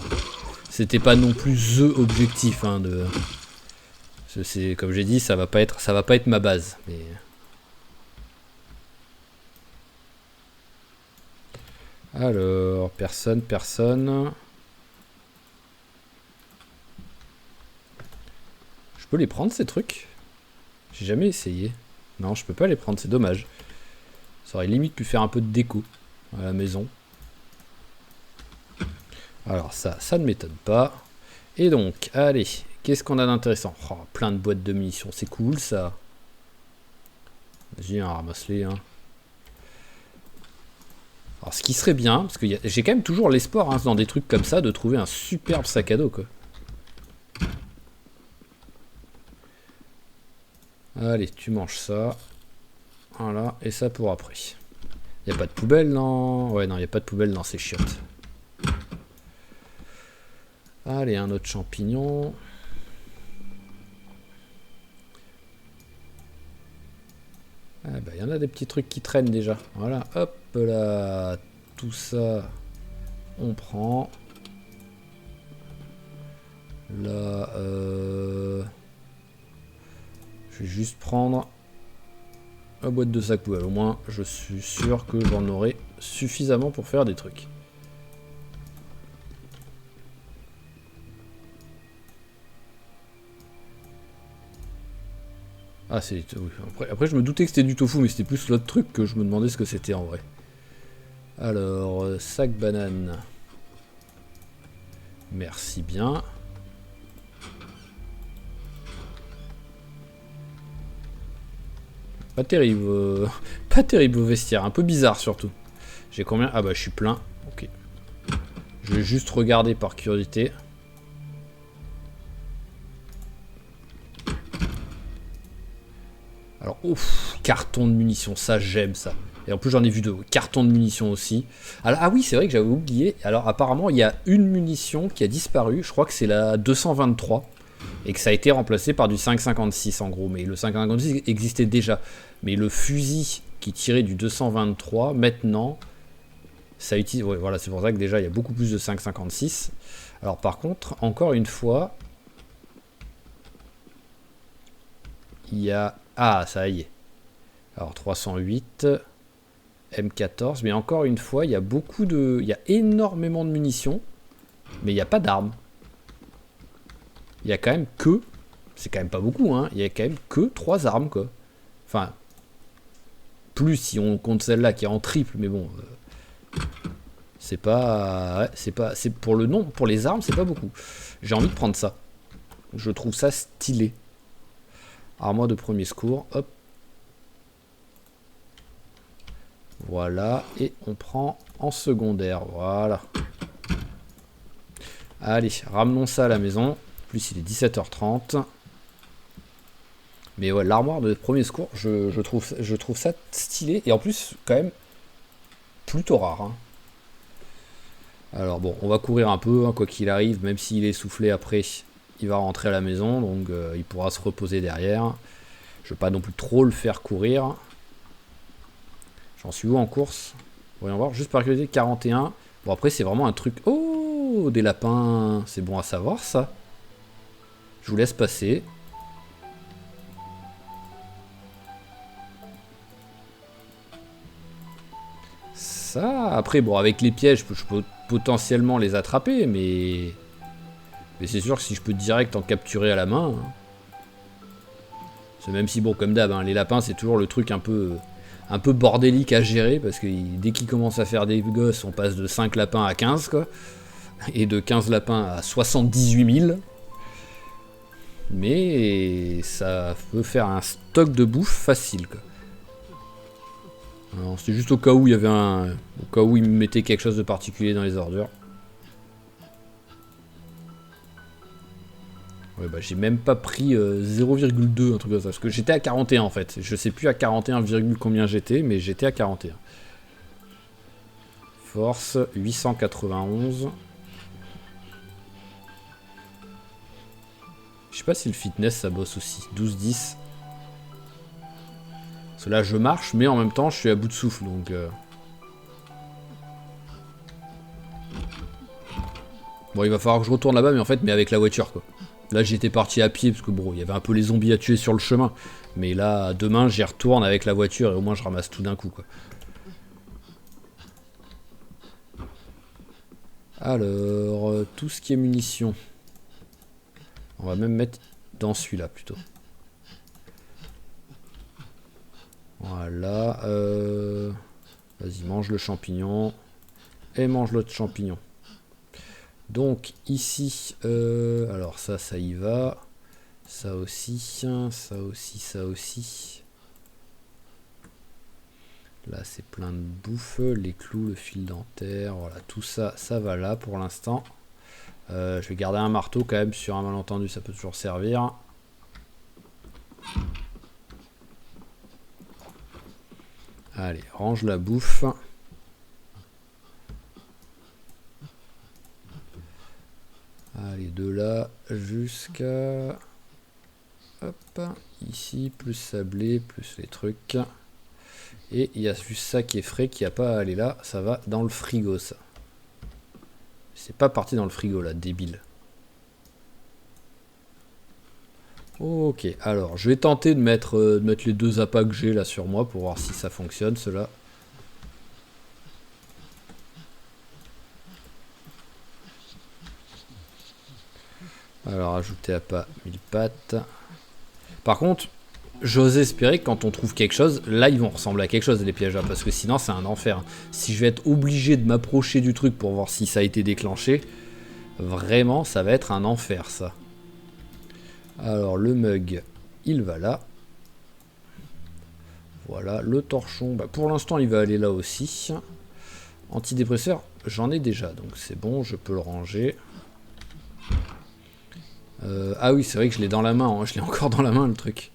non plus the objectif hein, de... C'est comme j'ai dit, ça va pas être ma base, mais... Alors, personne. Je peux les prendre ces trucs? J'ai jamais essayé. Non, je peux pas les prendre, c'est dommage. Ça aurait limite pu faire un peu de déco à la maison. Alors ça ne m'étonne pas. Et donc, allez, qu'est-ce qu'on a d'intéressant? Oh, plein de boîtes de munitions, c'est cool ça. Vas-y, ramasse-les. Hein. Alors ce qui serait bien, parce que j'ai quand même toujours l'espoir hein, dans des trucs comme ça de trouver un superbe sac à dos quoi. Allez, tu manges ça. Voilà, et ça pour après. Y a pas de poubelle non? Ouais non, y a pas de poubelle dans ces chiottes. Allez, un autre champignon. Ah bah y en a des petits trucs qui traînent déjà. Voilà, hop là, tout ça, on prend. Là, je vais juste prendre la boîte de sac poubelle. Au moins, je suis sûr que j'en aurai suffisamment pour faire des trucs. Ah, c'est... Oui. Après, je me doutais que c'était du tofu, mais c'était plus l'autre truc que je me demandais ce que c'était en vrai. Alors, sac banane. Merci bien. Pas terrible. Pas terrible au vestiaire. Un peu bizarre surtout. J'ai combien? Ah bah, je suis plein. Ok. Je vais juste regarder par curiosité. Alors, ouf, carton de munitions, ça j'aime ça. Et en plus j'en ai vu deux, carton de munitions aussi. Alors, ah oui, c'est vrai que j'avais oublié. Alors apparemment il y a une munition qui a disparu, je crois que c'est la 223. Et que ça a été remplacé par du 5,56 en gros. Mais le 5,56 existait déjà. Mais le fusil qui tirait du 223, maintenant, ça utilise... Ouais, voilà, c'est pour ça que déjà il y a beaucoup plus de 5,56. Alors par contre, encore une fois, il y a... Ah, ça y est. Alors 308, M14, mais encore une fois, il y a beaucoup de... Il y a énormément de munitions, mais il n'y a pas d'armes. Il y a quand même que... C'est quand même pas beaucoup, hein. Il y a quand même que 3 armes, quoi. Enfin, plus si on compte celle-là qui est en triple, mais bon... c'est pas... Ouais, c'est pas... C'est pour le nombre, pour les armes, c'est pas beaucoup. J'ai envie de prendre ça. Je trouve ça stylé. Armoire de premier secours, hop. Voilà, et on prend en secondaire, voilà. Allez, ramenons ça à la maison. En plus, il est 17h30. Mais ouais, l'armoire de premier secours, je trouve ça stylé. Et en plus, quand même, plutôt rare. Hein. Alors bon, on va courir un peu, hein, quoi qu'il arrive. Même s'il est soufflé après, il va rentrer à la maison. Donc il pourra se reposer derrière. Je ne veux pas non plus trop le faire courir. J'en suis où en course? Voyons voir, juste par curiosité, 41. Bon après c'est vraiment un truc... Oh, des lapins, c'est bon à savoir ça. Je vous laisse passer. Ça, après bon avec les pièges, je peux potentiellement les attraper, mais c'est sûr que si je peux direct en capturer à la main... C'est même si bon comme d'hab, hein, les lapins c'est toujours le truc un peu bordélique à gérer, parce que dès qu'ils commencent à faire des gosses, on passe de 5 lapins à 15, quoi. Et de 15 lapins à 78 000. Mais ça peut faire un stock de bouffe facile, quoi. C'est juste au cas où il y avait au cas où il me mettait quelque chose de particulier dans les ordures. Ouais bah j'ai même pas pris 0,2, un truc comme ça. Parce que j'étais à 41 en fait. Je sais plus à 41, combien j'étais, mais j'étais à 41. Force, 891. Je sais pas si le fitness ça bosse aussi. 12-10. Parce que là je marche, mais en même temps je suis à bout de souffle, donc... Bon, il va falloir que je retourne là-bas, mais en fait, mais avec la voiture, quoi. Là, j'étais parti à pied, parce que bon, il y avait un peu les zombies à tuer sur le chemin. Mais là, demain, j'y retourne avec la voiture, et au moins, je ramasse tout d'un coup, quoi. Alors, tout ce qui est munitions. On va même mettre dans celui-là, plutôt. Voilà. Vas-y, mange le champignon. Et mange l'autre champignon. Donc ici, alors ça y va. Ça aussi, ça aussi, ça aussi. Là c'est plein de bouffe, les clous, le fil dentaire, voilà, tout ça, ça va là pour l'instant. Je vais garder un marteau quand même, sur un malentendu ça peut toujours servir. Allez, range la bouffe. Allez, de là jusqu'à... Hop, ici, plus sablé, plus les trucs. Et il y a juste ça qui est frais, qui n'a pas à aller là. Ça va dans le frigo, ça. C'est pas parti dans le frigo, là, débile. Ok, alors, je vais tenter de mettre les deux appâts que j'ai là sur moi pour voir si ça fonctionne, cela. Alors, ajouter appât 1000 pattes. Par contre, j'ose espérer que quand on trouve quelque chose, là ils vont ressembler à quelque chose les pièges là, parce que sinon c'est un enfer. Si je vais être obligé de m'approcher du truc pour voir si ça a été déclenché, vraiment ça va être un enfer ça. Alors le mug, il va là. Voilà, le torchon, bah, pour l'instant il va aller là aussi. Antidépresseur, j'en ai déjà, donc c'est bon, je peux le ranger. Ah oui, c'est vrai que je l'ai dans la main, hein, je l'ai encore dans la main le truc.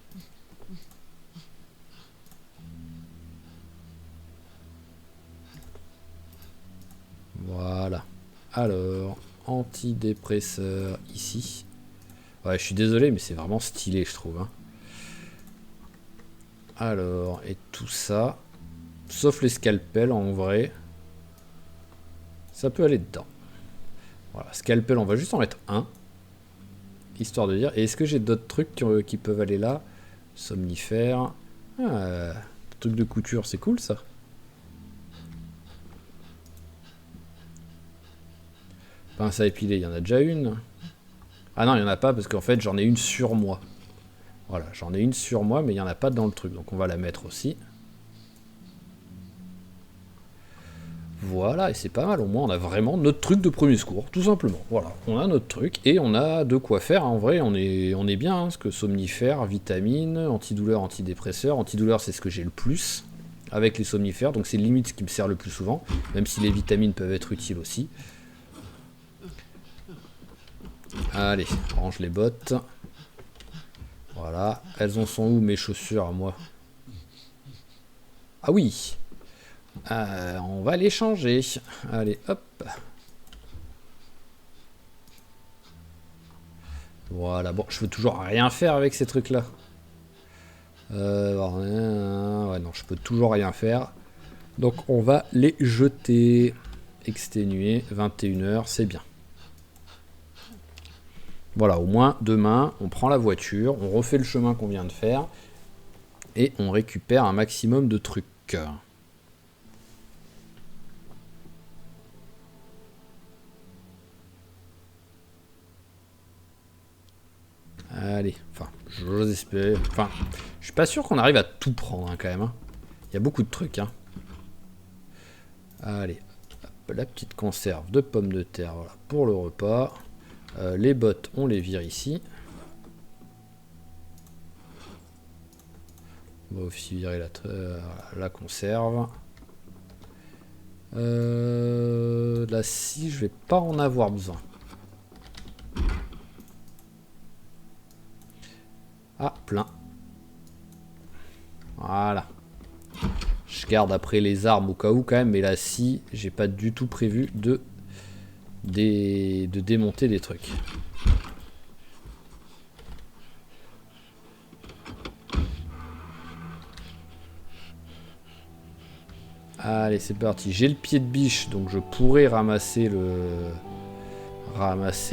Voilà. Alors, antidépresseur ici. Ouais, je suis désolé, mais c'est vraiment stylé, je trouve. Hein. Alors, et tout ça. Sauf les scalpels, en vrai. Ça peut aller dedans. Voilà, scalpel, on va juste en mettre un. Histoire de dire. Et est-ce que j'ai d'autres trucs qui peuvent aller là? Somnifère. Ah, truc de couture, c'est cool ça. Pince à épiler, il y en a déjà une. Ah non, il n'y en a pas parce qu'en fait j'en ai une sur moi. Voilà, j'en ai une sur moi, mais il n'y en a pas dans le truc. Donc on va la mettre aussi. Voilà, et c'est pas mal. Au moins on a vraiment notre truc de premier secours, tout simplement. Voilà, on a notre truc et on a de quoi faire. En vrai, on est bien. Hein, parce que somnifère, vitamine, antidouleur, antidépresseur. Antidouleur, c'est ce que j'ai le plus avec les somnifères. Donc c'est limite ce qui me sert le plus souvent. Même si les vitamines peuvent être utiles aussi. Allez, range les bottes. Voilà. Elles en sont où mes chaussures à moi? Ah oui. On va les changer. Allez, hop. Voilà. Bon, je veux toujours rien faire avec ces trucs-là. Ouais, non, je peux toujours rien faire. Donc, on va les jeter. Exténuer. 21h, c'est bien. Voilà, au moins, demain, on prend la voiture, on refait le chemin qu'on vient de faire, et on récupère un maximum de trucs. Allez, enfin, j'ose espérer. Enfin, je suis pas sûr qu'on arrive à tout prendre, hein, quand même. Hein. Il y a beaucoup de trucs, hein. Allez, hop, la petite conserve de pommes de terre, voilà, pour le repas. Les bottes, on les vire ici. On va aussi virer la conserve. La scie, je vais pas en avoir besoin. Ah, plein. Voilà. Je garde après les armes au cas où quand même, mais la scie, j'ai pas du tout prévu de démonter des trucs. Allez, c'est parti. J'ai le pied de biche, donc je pourrais ramasser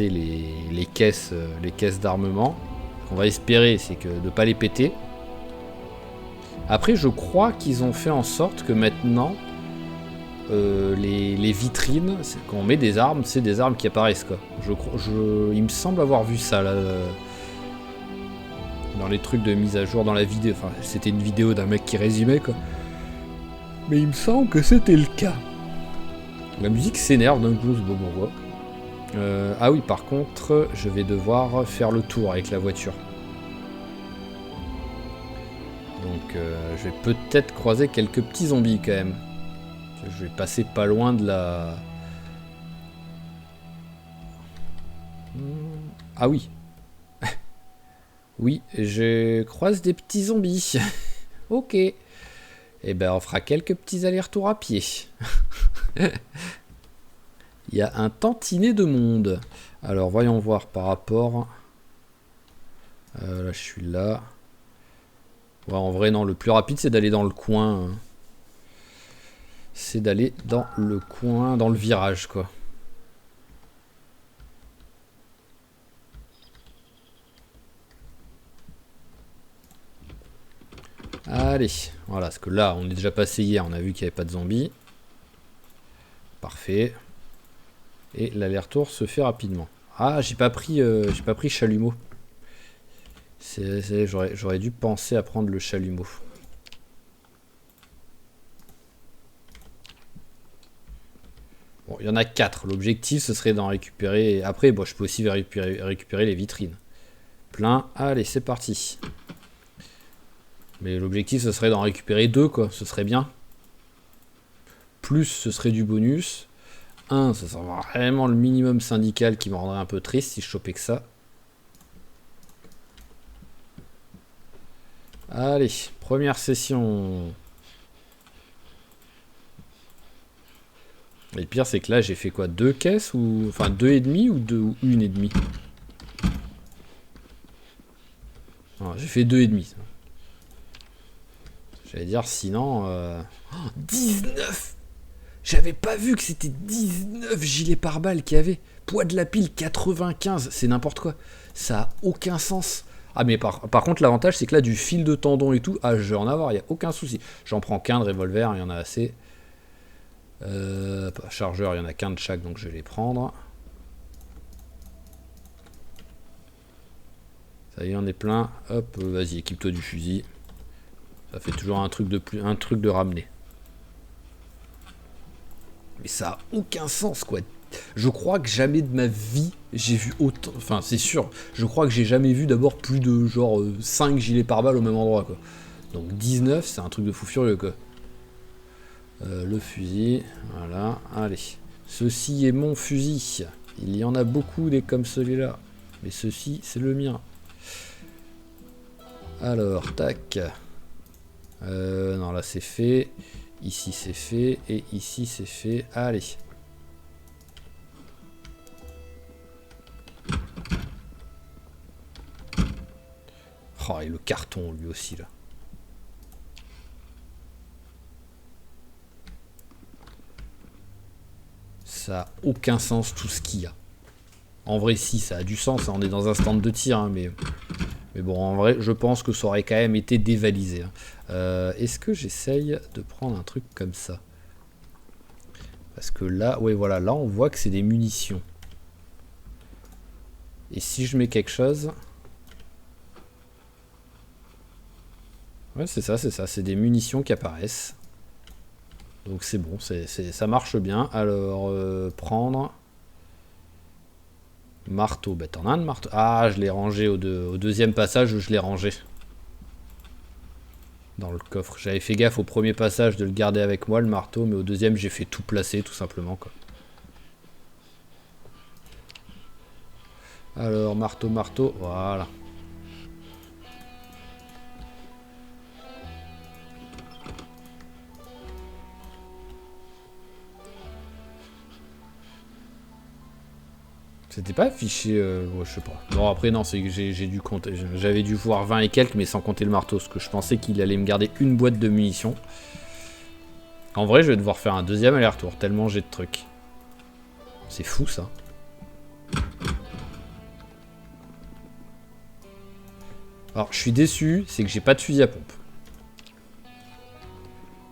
les caisses d'armement. On va espérer, c'est que de pas les péter. Après, je crois qu'ils ont fait en sorte que maintenant, les vitrines, quand on met des armes, c'est des armes qui apparaissent, quoi. Il me semble avoir vu ça là. dans les trucs de mise à jour, dans la vidéo. Enfin, c'était une vidéo d'un mec qui résumait, quoi. Mais il me semble que c'était le cas. La musique s'énerve d'un coup, ce beau bourgeois. Ah oui, par contre, je vais devoir faire le tour avec la voiture. Donc, je vais peut-être croiser quelques petits zombies, quand même. Je vais passer pas loin de la... Ah oui. Oui, je croise des petits zombies. Ok. Eh ben, on fera quelques petits allers-retours à pied. Il y a un tantinet de monde. Alors, voyons voir par rapport... là, je suis là. Ouais, en vrai, non, le plus rapide, c'est d'aller dans le coin. C'est d'aller dans le coin, dans le virage, quoi. Allez, voilà, parce que là, on est déjà passé hier, on a vu qu'il n'y avait pas de zombies. Parfait. Et l'aller-retour se fait rapidement. Ah, j'ai pas pris chalumeau. J'aurais dû penser à prendre le chalumeau. Bon, il y en a 4. L'objectif, ce serait d'en récupérer. Après, bon, je peux aussi récupérer les vitrines. Plein. Allez, c'est parti. Mais l'objectif, ce serait d'en récupérer 2, quoi. Ce serait bien. Plus, ce serait du bonus. 1, ça serait vraiment le minimum syndical qui me rendrait un peu triste si je chopais que ça. Allez, première session. Et le pire, c'est que là, j'ai fait quoi, 2 caisses ou... Enfin, 2,5 ou 1,5. J'ai fait 2,5. J'allais dire, sinon... 19! J'avais pas vu que c'était 19 gilets pare-balles qu'il y avait. Poids de la pile, 95. C'est n'importe quoi. Ça a aucun sens. Ah, mais par contre, l'avantage, c'est que là, du fil de tendon et tout, ah, je vais en avoir, il n'y a aucun souci. J'en prends qu'un de revolver, il y en a assez. Chargeur, il y en a qu'un de chaque, donc je vais les prendre. Ça y est, on est plein. Hop, vas-y, équipe-toi du fusil. Ça fait toujours un truc de ramener. Mais ça a aucun sens, quoi. Je crois que jamais de ma vie j'ai vu autant. Enfin, c'est sûr. Je crois que j'ai jamais vu d'abord plus de genre 5 gilets pare-balles au même endroit, quoi. Donc 19, c'est un truc de fou furieux, quoi. Le fusil, voilà. Allez. Ceci est mon fusil. Il y en a beaucoup des comme celui-là. Mais ceci, c'est le mien. Alors, tac. Non, là c'est fait. Ici c'est fait. Et ici c'est fait. Allez. Oh, et le carton lui aussi là. Ça a aucun sens tout ce qu'il y a. En vrai si, ça a du sens. Hein. On est dans un stand de tir. Hein, mais bon, en vrai, je pense que ça aurait quand même été dévalisé. Hein. Est-ce que j'essaye de prendre un truc comme ça? Parce que là, ouais, voilà, là on voit que c'est des munitions. Et si je mets quelque chose... Ouais, c'est ça, c'est des munitions qui apparaissent. Donc c'est bon, ça marche bien. Alors, prendre... Marteau, bah t'en as un de marteau. Ah, je l'ai rangé au deuxième passage, je l'ai rangé. Dans le coffre. J'avais fait gaffe au premier passage de le garder avec moi, le marteau, mais au deuxième, j'ai fait tout placer, tout simplement, quoi. Alors, marteau, voilà. C'était pas affiché, ouais, je sais pas. Non, après, non, c'est que j'ai dû compter. J'avais dû voir 20 et quelques, mais sans compter le marteau, parce que je pensais qu'il allait me garder une boîte de munitions. En vrai, je vais devoir faire un deuxième aller-retour, tellement j'ai de trucs. C'est fou, ça. Alors, je suis déçu, c'est que j'ai pas de fusil à pompe.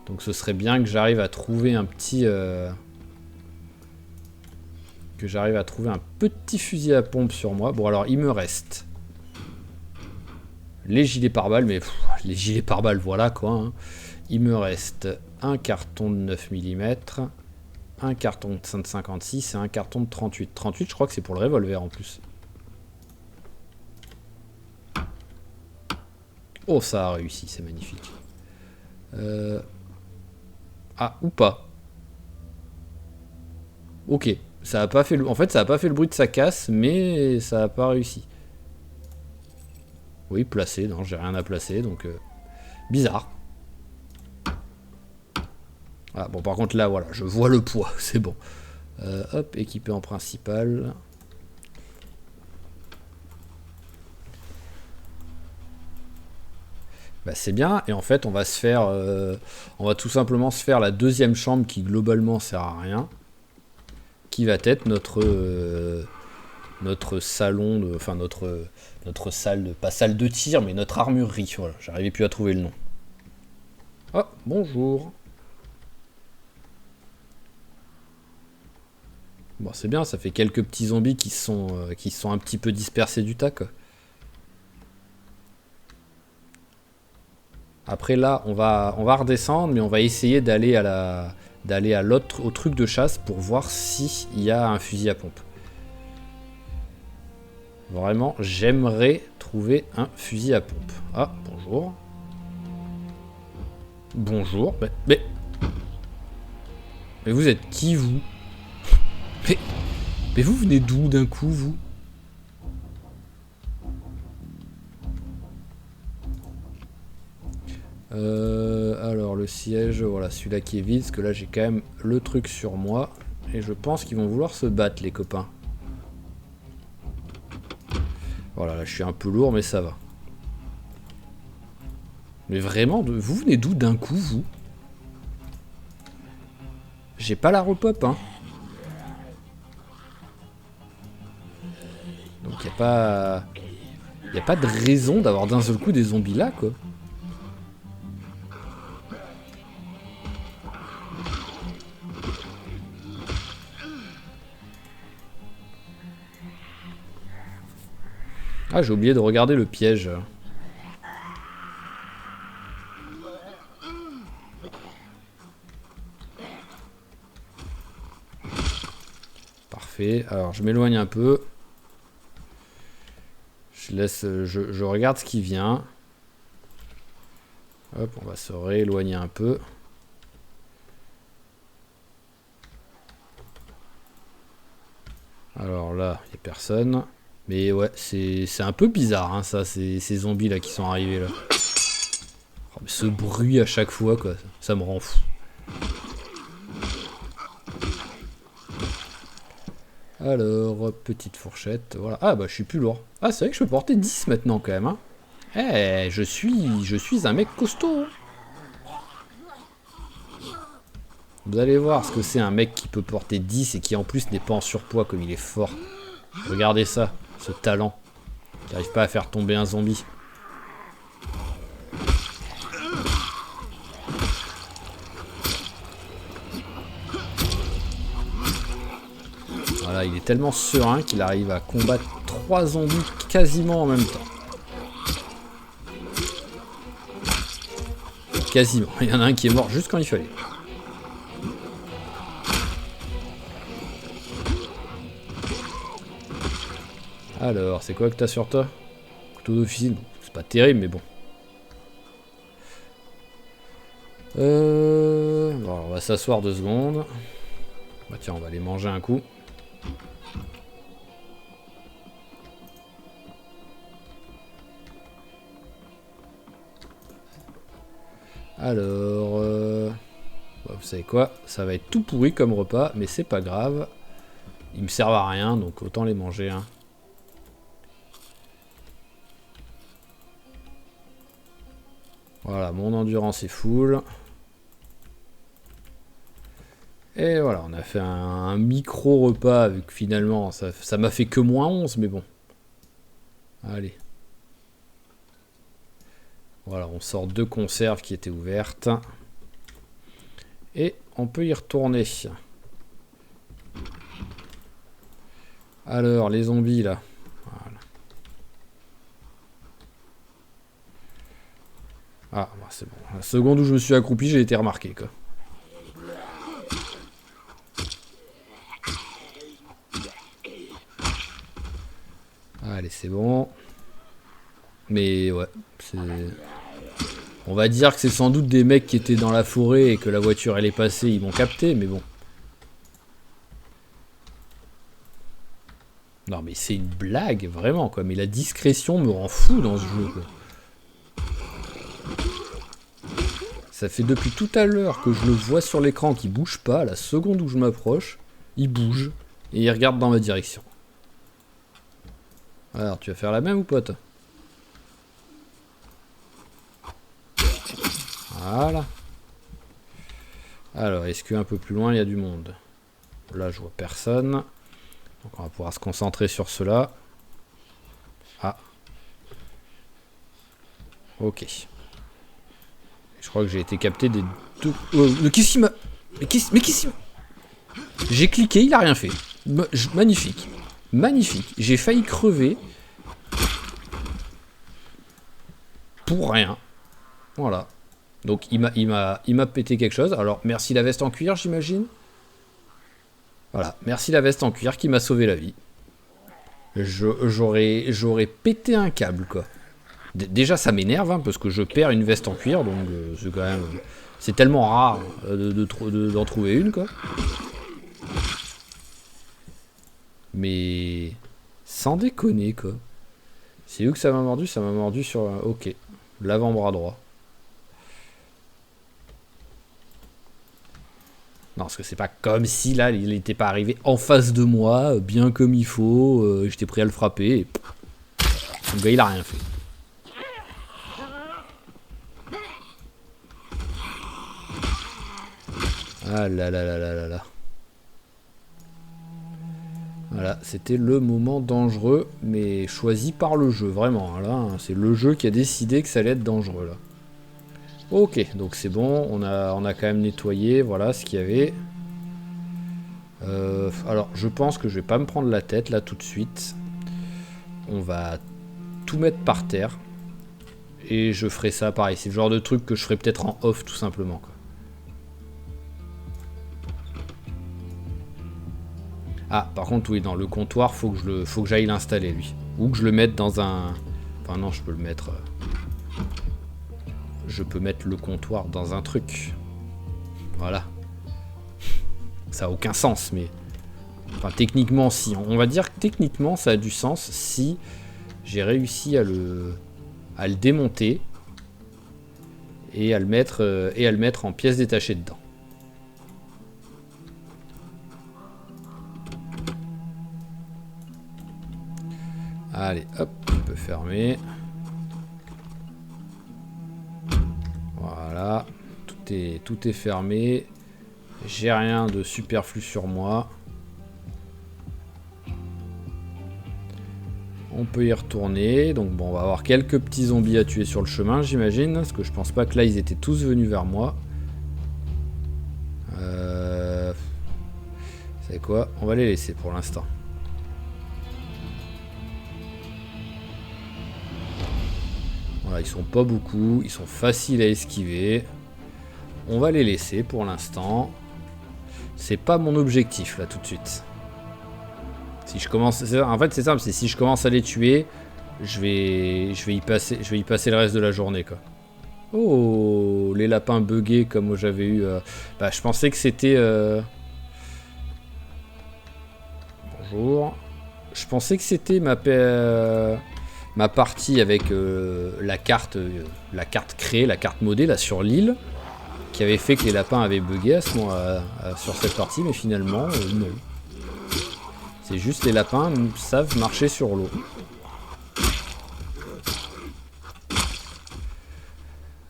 Donc, ce serait bien que j'arrive à trouver un petit... Que j'arrive à trouver un petit fusil à pompe sur moi. Bon, alors, il me reste... les gilets pare-balles, mais les gilets pare-balles, voilà quoi. Hein. Il me reste un carton de 9 mm, un carton de 5,56 et un carton de 38. 38, je crois que c'est pour le revolver en plus. Oh, ça a réussi, c'est magnifique. Ah, ou pas. Ok, ça a pas fait en fait, ça a pas fait le bruit de sa casse, mais ça a pas réussi. Oui, placé, non, j'ai rien à placer, donc... bizarre. Ah, bon, par contre, là, voilà, je vois le poids, c'est bon. Hop, équipé en principal. Bah, c'est bien, et en fait, on va se faire... on va tout simplement se faire la deuxième chambre qui, globalement, sert à rien. Qui va être notre salon, enfin notre salle de, pas salle de tir, mais notre armurerie. Voilà, j'arrivais plus à trouver le nom. Oh, bonjour. Bon, c'est bien, ça fait quelques petits zombies qui sont un petit peu dispersés du tas, quoi. Après là, on va redescendre, mais on va essayer d'aller à l'autre, au truc de chasse pour voir s'il y a un fusil à pompe. Vraiment, j'aimerais trouver un fusil à pompe. Ah, bonjour. Bonjour. Mais vous êtes qui, vous? mais vous venez d'où d'un coup, vous? Alors, le siège, voilà, celui-là qui est vide, parce que là, j'ai quand même le truc sur moi. Et je pense qu'ils vont vouloir se battre, les copains. Voilà, là, je suis un peu lourd, mais ça va. Mais vraiment, vous venez d'où d'un coup, vous? J'ai pas la repop, hein. Donc, y a pas de raison d'avoir d'un seul coup des zombies là, quoi. Ah, j'ai oublié de regarder le piège. Parfait. Alors, je m'éloigne un peu. Je regarde ce qui vient. Hop, on va se rééloigner un peu. Alors là, il n'y a personne. Mais ouais, c'est un peu bizarre, hein, ça, ces zombies là qui sont arrivés là. Oh, mais ce bruit à chaque fois, quoi, ça me rend fou. Alors, petite fourchette, voilà. Ah bah je suis plus lourd. Ah, c'est vrai que je peux porter 10 maintenant quand même, hein. Eh, je suis un mec costaud. Vous allez voir ce que c'est un mec qui peut porter 10 et qui en plus n'est pas en surpoids comme il est fort. Regardez ça, ce talent. Il n'arrive pas à faire tomber un zombie. Voilà, il est tellement serein qu'il arrive à combattre 3 zombies quasiment en même temps. Quasiment. Il y en a un qui est mort juste quand il fallait. Alors, c'est quoi que t'as sur toi? Couteau d'officine. C'est pas terrible, mais bon. Bon, on va s'asseoir 2 secondes. Bah tiens, on va aller manger un coup. Alors, bah, vous savez quoi? Ça va être tout pourri comme repas, mais c'est pas grave. Ils me servent à rien, donc autant les manger, hein. Voilà, mon endurance est full. Et voilà, on a fait un micro repas, vu que finalement, ça m'a fait que moins 11, mais bon. Allez. Voilà, on sort 2 conserves qui étaient ouvertes. Et on peut y retourner. Alors, les zombies, là. Voilà. c'est bon. La seconde où je me suis accroupi, j'ai été remarqué, quoi. Allez, c'est bon. Mais ouais, c'est... On va dire que c'est sans doute des mecs qui étaient dans la forêt et que la voiture elle est passée, ils m'ont capté, mais bon. Non mais c'est une blague, vraiment, quoi. Mais la discrétion me rend fou dans ce jeu, quoi. Ça fait depuis tout à l'heure que je le vois sur l'écran qui bouge pas. La seconde où je m'approche, il bouge et il regarde dans ma direction. Alors, tu vas faire la même ou pas, toi? Voilà. Alors, est-ce qu'un peu plus loin, il y a du monde? Là, je vois personne. Donc, on va pouvoir se concentrer sur cela. Ah. Ok. Je crois que j'ai été capté des deux... mais qu'est-ce qu'il m'a... Mais qu'est-ce qu'il m'a... J'ai cliqué, il a rien fait. Magnifique. Magnifique. J'ai failli crever. Pour rien. Voilà. Donc il m'a pété quelque chose. Alors merci la veste en cuir, j'imagine. Voilà, merci la veste en cuir qui m'a sauvé la vie. J'aurais pété un câble, quoi. Déjà ça m'énerve, hein, parce que je perds une veste en cuir, donc c'est quand même... C'est tellement rare d'en trouver une, quoi. Mais... Sans déconner, quoi. C'est où que ça m'a mordu? Ça m'a mordu sur... Ok. L'avant-bras droit. Non, parce que c'est pas comme si là, il n'était pas arrivé en face de moi, bien comme il faut. J'étais prêt à le frapper. Et... Le gars, il a rien fait. Ah là là là là là là. Voilà, c'était le moment dangereux, mais choisi par le jeu, vraiment. Là, hein, c'est le jeu qui a décidé que ça allait être dangereux, là. Ok, donc c'est bon, on a quand même nettoyé, voilà ce qu'il y avait. Alors, je pense que je vais pas me prendre la tête, là, tout de suite. On va tout mettre par terre. Et je ferai ça pareil, c'est le genre de truc que je ferai peut-être en off, tout simplement, quoi. Ah, par contre, oui, dans le comptoir, faut que j'aille l'installer, lui. Ou que je le mette dans un... Enfin, non, je peux le mettre... Je peux mettre le comptoir dans un truc. Voilà. Ça n'a aucun sens, mais... Enfin, techniquement, si. On va dire que techniquement, ça a du sens si j'ai réussi à le démonter et à le mettre en pièces détachées dedans. Allez, hop, on peut fermer. Voilà, tout est fermé. J'ai rien de superflu sur moi. On peut y retourner. Donc bon, on va avoir quelques petits zombies à tuer sur le chemin, j'imagine. Parce que je pense pas que là, ils étaient tous venus vers moi. Vous savez quoi? On va les laisser pour l'instant. Voilà, ils sont pas beaucoup, ils sont faciles à esquiver. On va les laisser pour l'instant. C'est pas mon objectif là tout de suite. Si je commence, en fait c'est simple, c'est si je commence à les tuer, je vais y passer le reste de la journée, quoi. Oh, les lapins buggés comme j'avais eu. Bah, je pensais que c'était. Bonjour. Je pensais que c'était ma partie avec la carte créée, la carte modée là sur l'île, qui avait fait que les lapins avaient bugué à ce moment sur cette partie, mais finalement non. C'est juste les lapins savent marcher sur l'eau.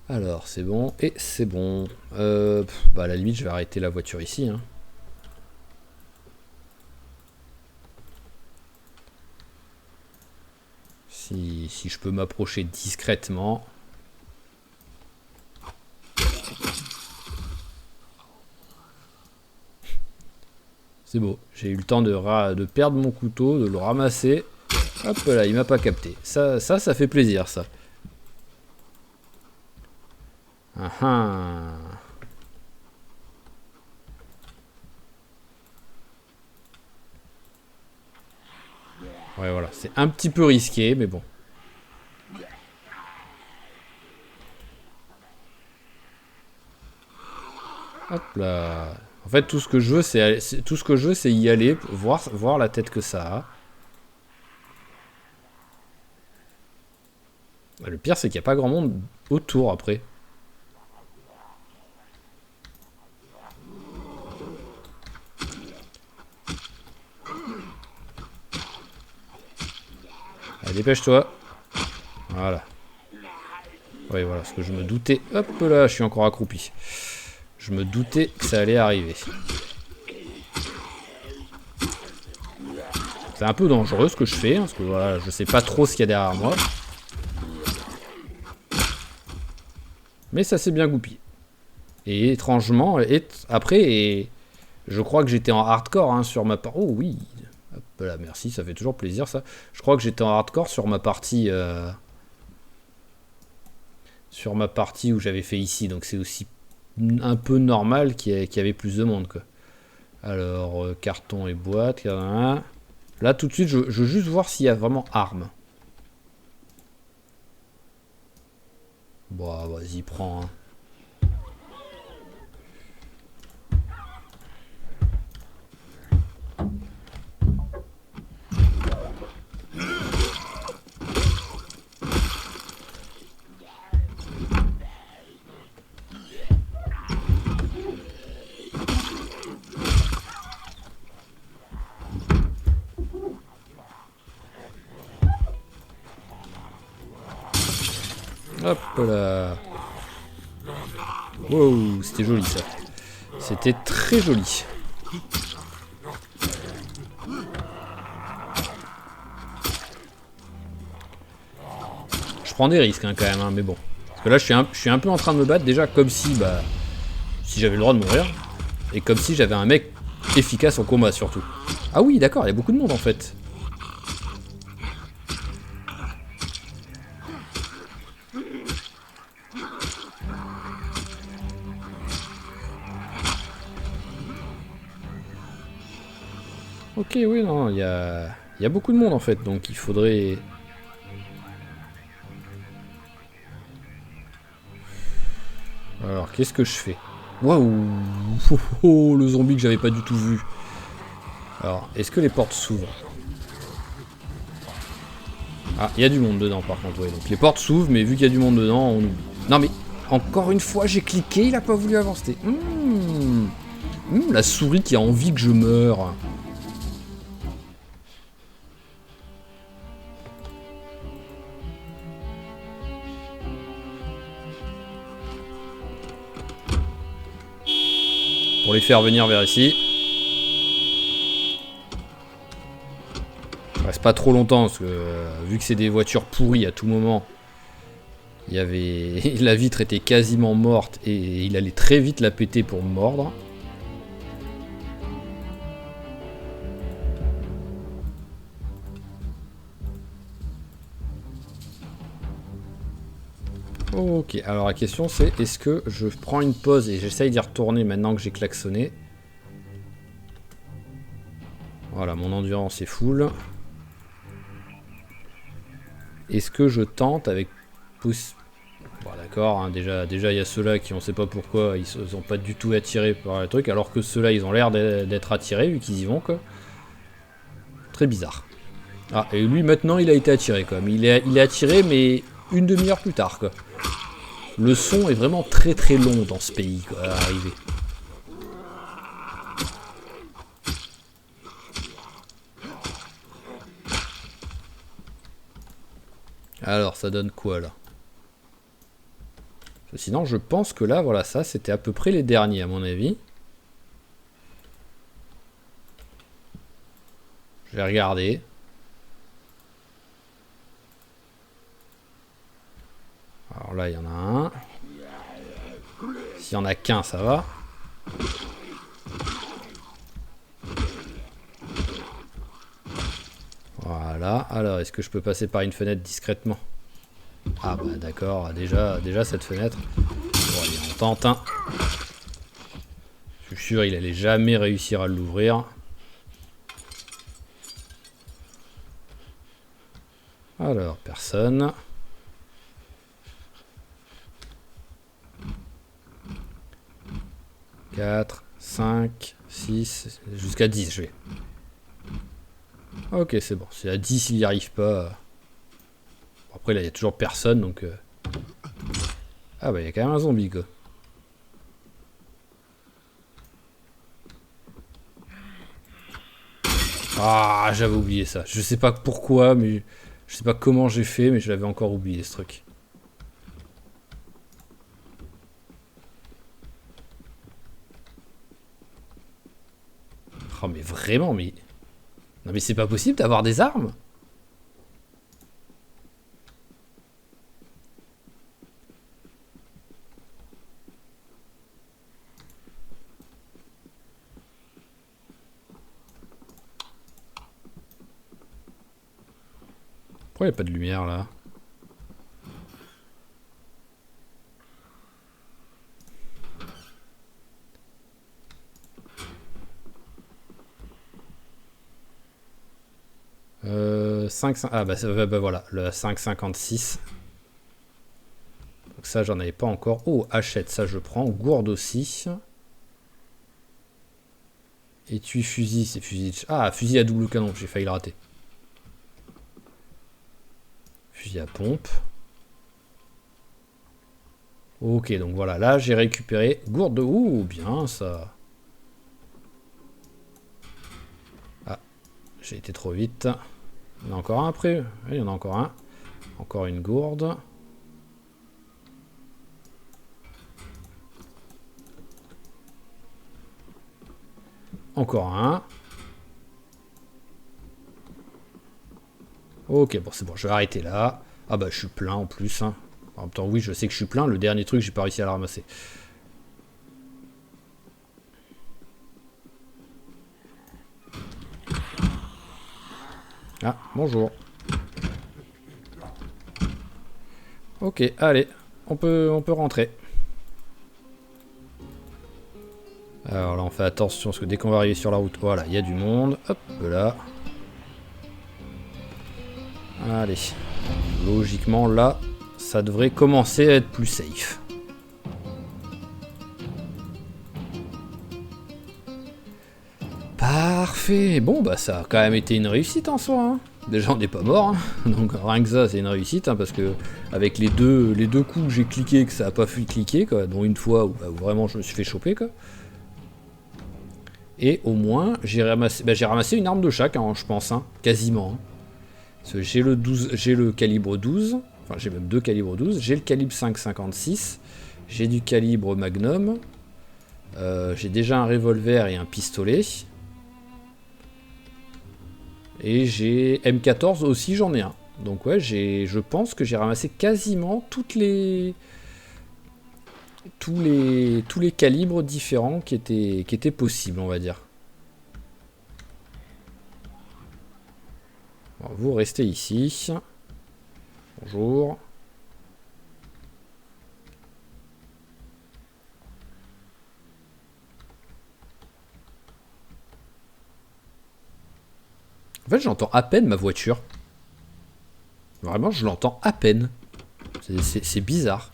Alors c'est bon et c'est bon. Bah à la limite je vais arrêter la voiture ici, hein. Si je peux m'approcher discrètement. C'est beau. J'ai eu le temps de perdre mon couteau, de le ramasser. Hop là, il m'a pas capté. Ça fait plaisir, ça. Ah ah. Ouais, voilà. C'est un petit peu risqué, mais bon. Hop là. En fait, tout ce que je veux, c'est y aller, voir la tête que ça a. Le pire, c'est qu'il n'y a pas grand monde autour après. Allez, dépêche-toi. Voilà. Oui, voilà, ce que je me doutais. Hop là, je suis encore accroupi. Je me doutais que ça allait arriver. C'est un peu dangereux ce que je fais, hein, parce que voilà, je sais pas trop ce qu'il y a derrière moi. Mais ça s'est bien goupillé. Et étrangement, après, je crois que j'étais en hardcore hein, sur ma partie. Oh oui. Hop là, merci, ça fait toujours plaisir ça. Je crois que j'étais en hardcore sur ma partie. Sur ma partie où j'avais fait ici. Donc c'est aussi un peu normal qu'il y avait plus de monde, quoi. Alors, carton et boîte. Là, tout de suite, je veux juste voir s'il y a vraiment armes. Bon, vas-y, prends. Hein. Hop là. Wow, c'était joli ça. C'était très joli. Je prends des risques hein, quand même, hein, mais bon. Parce que là, je suis un peu en train de me battre déjà comme si, si j'avais le droit de mourir. Et comme si j'avais un mec efficace en combat surtout. Ah oui, d'accord, il y a beaucoup de monde en fait. Ok, oui, non, il y a beaucoup de monde en fait, donc il faudrait... Alors, qu'est-ce que je fais? Waouh! Oh, le zombie que j'avais pas du tout vu. Alors, est-ce que les portes s'ouvrent? Ah, il y a du monde dedans par contre, ouais. Donc les portes s'ouvrent, mais vu qu'il y a du monde dedans, on oublie. Non mais, encore une fois, j'ai cliqué, il a pas voulu avancer. La souris qui a envie que je meure. Pour les faire venir vers ici. Je reste pas trop longtemps parce que vu que c'est des voitures pourries à tout moment, il y avait la vitre était quasiment morte et il allait très vite la péter pour me mordre. Ok, alors la question c'est est-ce que je prends une pause et j'essaye d'y retourner maintenant que j'ai klaxonné. Voilà, mon endurance est full. Est-ce que je tente avec pouce... Bon d'accord, hein, déjà il y a ceux-là qui on sait pas pourquoi, ils sont pas du tout attirés par le truc, alors que ceux-là ils ont l'air d'être attirés vu qu'ils y vont quoi. Très bizarre. Ah, et lui maintenant il a été attiré quoi. Il est attiré mais une demi-heure plus tard quoi. Le son est vraiment très très long dans ce pays quoi, à arriver. Alors ça donne quoi là? Sinon je pense que là voilà ça c'était à peu près les derniers à mon avis. Je vais regarder. Alors là il y en a un. S'il y en a qu'un ça va. Voilà, alors est-ce que je peux passer par une fenêtre discrètement? Ah bah d'accord, déjà cette fenêtre. Bon, il tente. Hein. Je suis sûr il allait jamais réussir à l'ouvrir. Alors, personne. « 4, 5, 6, jusqu'à 10 je vais. Ok, c'est bon. Si à 10 il n'y arrive pas... Après là il y a toujours personne donc... Ah bah il y a quand même un zombie quoi. Ah j'avais oublié ça. Je sais pas pourquoi mais... Je sais pas comment j'ai fait mais je l'avais encore oublié ce truc. Oh mais vraiment mais... Non mais c'est pas possible d'avoir des armes. Pourquoi il n'y a pas de lumière là? Ah bah, bah voilà, le 5,56. Donc ça j'en avais pas encore. Oh, hachette, ça je prends. Gourde aussi. Étui fusil, c'est fusil de... Ah, fusil à double canon, j'ai failli le rater. Fusil à pompe. Ok, donc voilà, là j'ai récupéré gourde de... Ouh, bien ça. Ah, j'ai été trop vite. Il y en a encore un après. Oui, il y en a encore un. Encore une gourde. Encore un. Ok, bon c'est bon, je vais arrêter là. Ah bah je suis plein en plus. Hein. En même temps, oui, je sais que je suis plein. Le dernier truc, j'ai pas réussi à le ramasser. Ah, bonjour. Ok, allez, on peut rentrer. Alors là, on fait attention, parce que dès qu'on va arriver sur la route, voilà, il y a du monde. Hop, là. Allez. Logiquement, là, ça devrait commencer à être plus safe. Parfait. Bon, bah ça a quand même été une réussite en soi. Hein. Déjà, on n'est pas mort. Hein. Donc rien que ça, c'est une réussite. Hein, parce que avec les deux coups que j'ai cliqué, que ça n'a pas pu cliquer, quoi, dont une fois où, bah, où vraiment je me suis fait choper, quoi. Et au moins, j'ai ramassé une arme de chaque, hein, je pense, hein, quasiment. Hein. Parce que j'ai le calibre 12, enfin j'ai même deux calibres 12, j'ai le calibre 5,56, j'ai du calibre Magnum, j'ai déjà un revolver et un pistolet. Et j'ai M14 aussi, j'en ai un. Donc ouais, je pense que j'ai ramassé quasiment tous les calibres différents qui étaient possibles, on va dire. Bon, vous restez ici. Bonjour. En fait, j'entends à peine ma voiture. Vraiment, je l'entends à peine. C'est bizarre.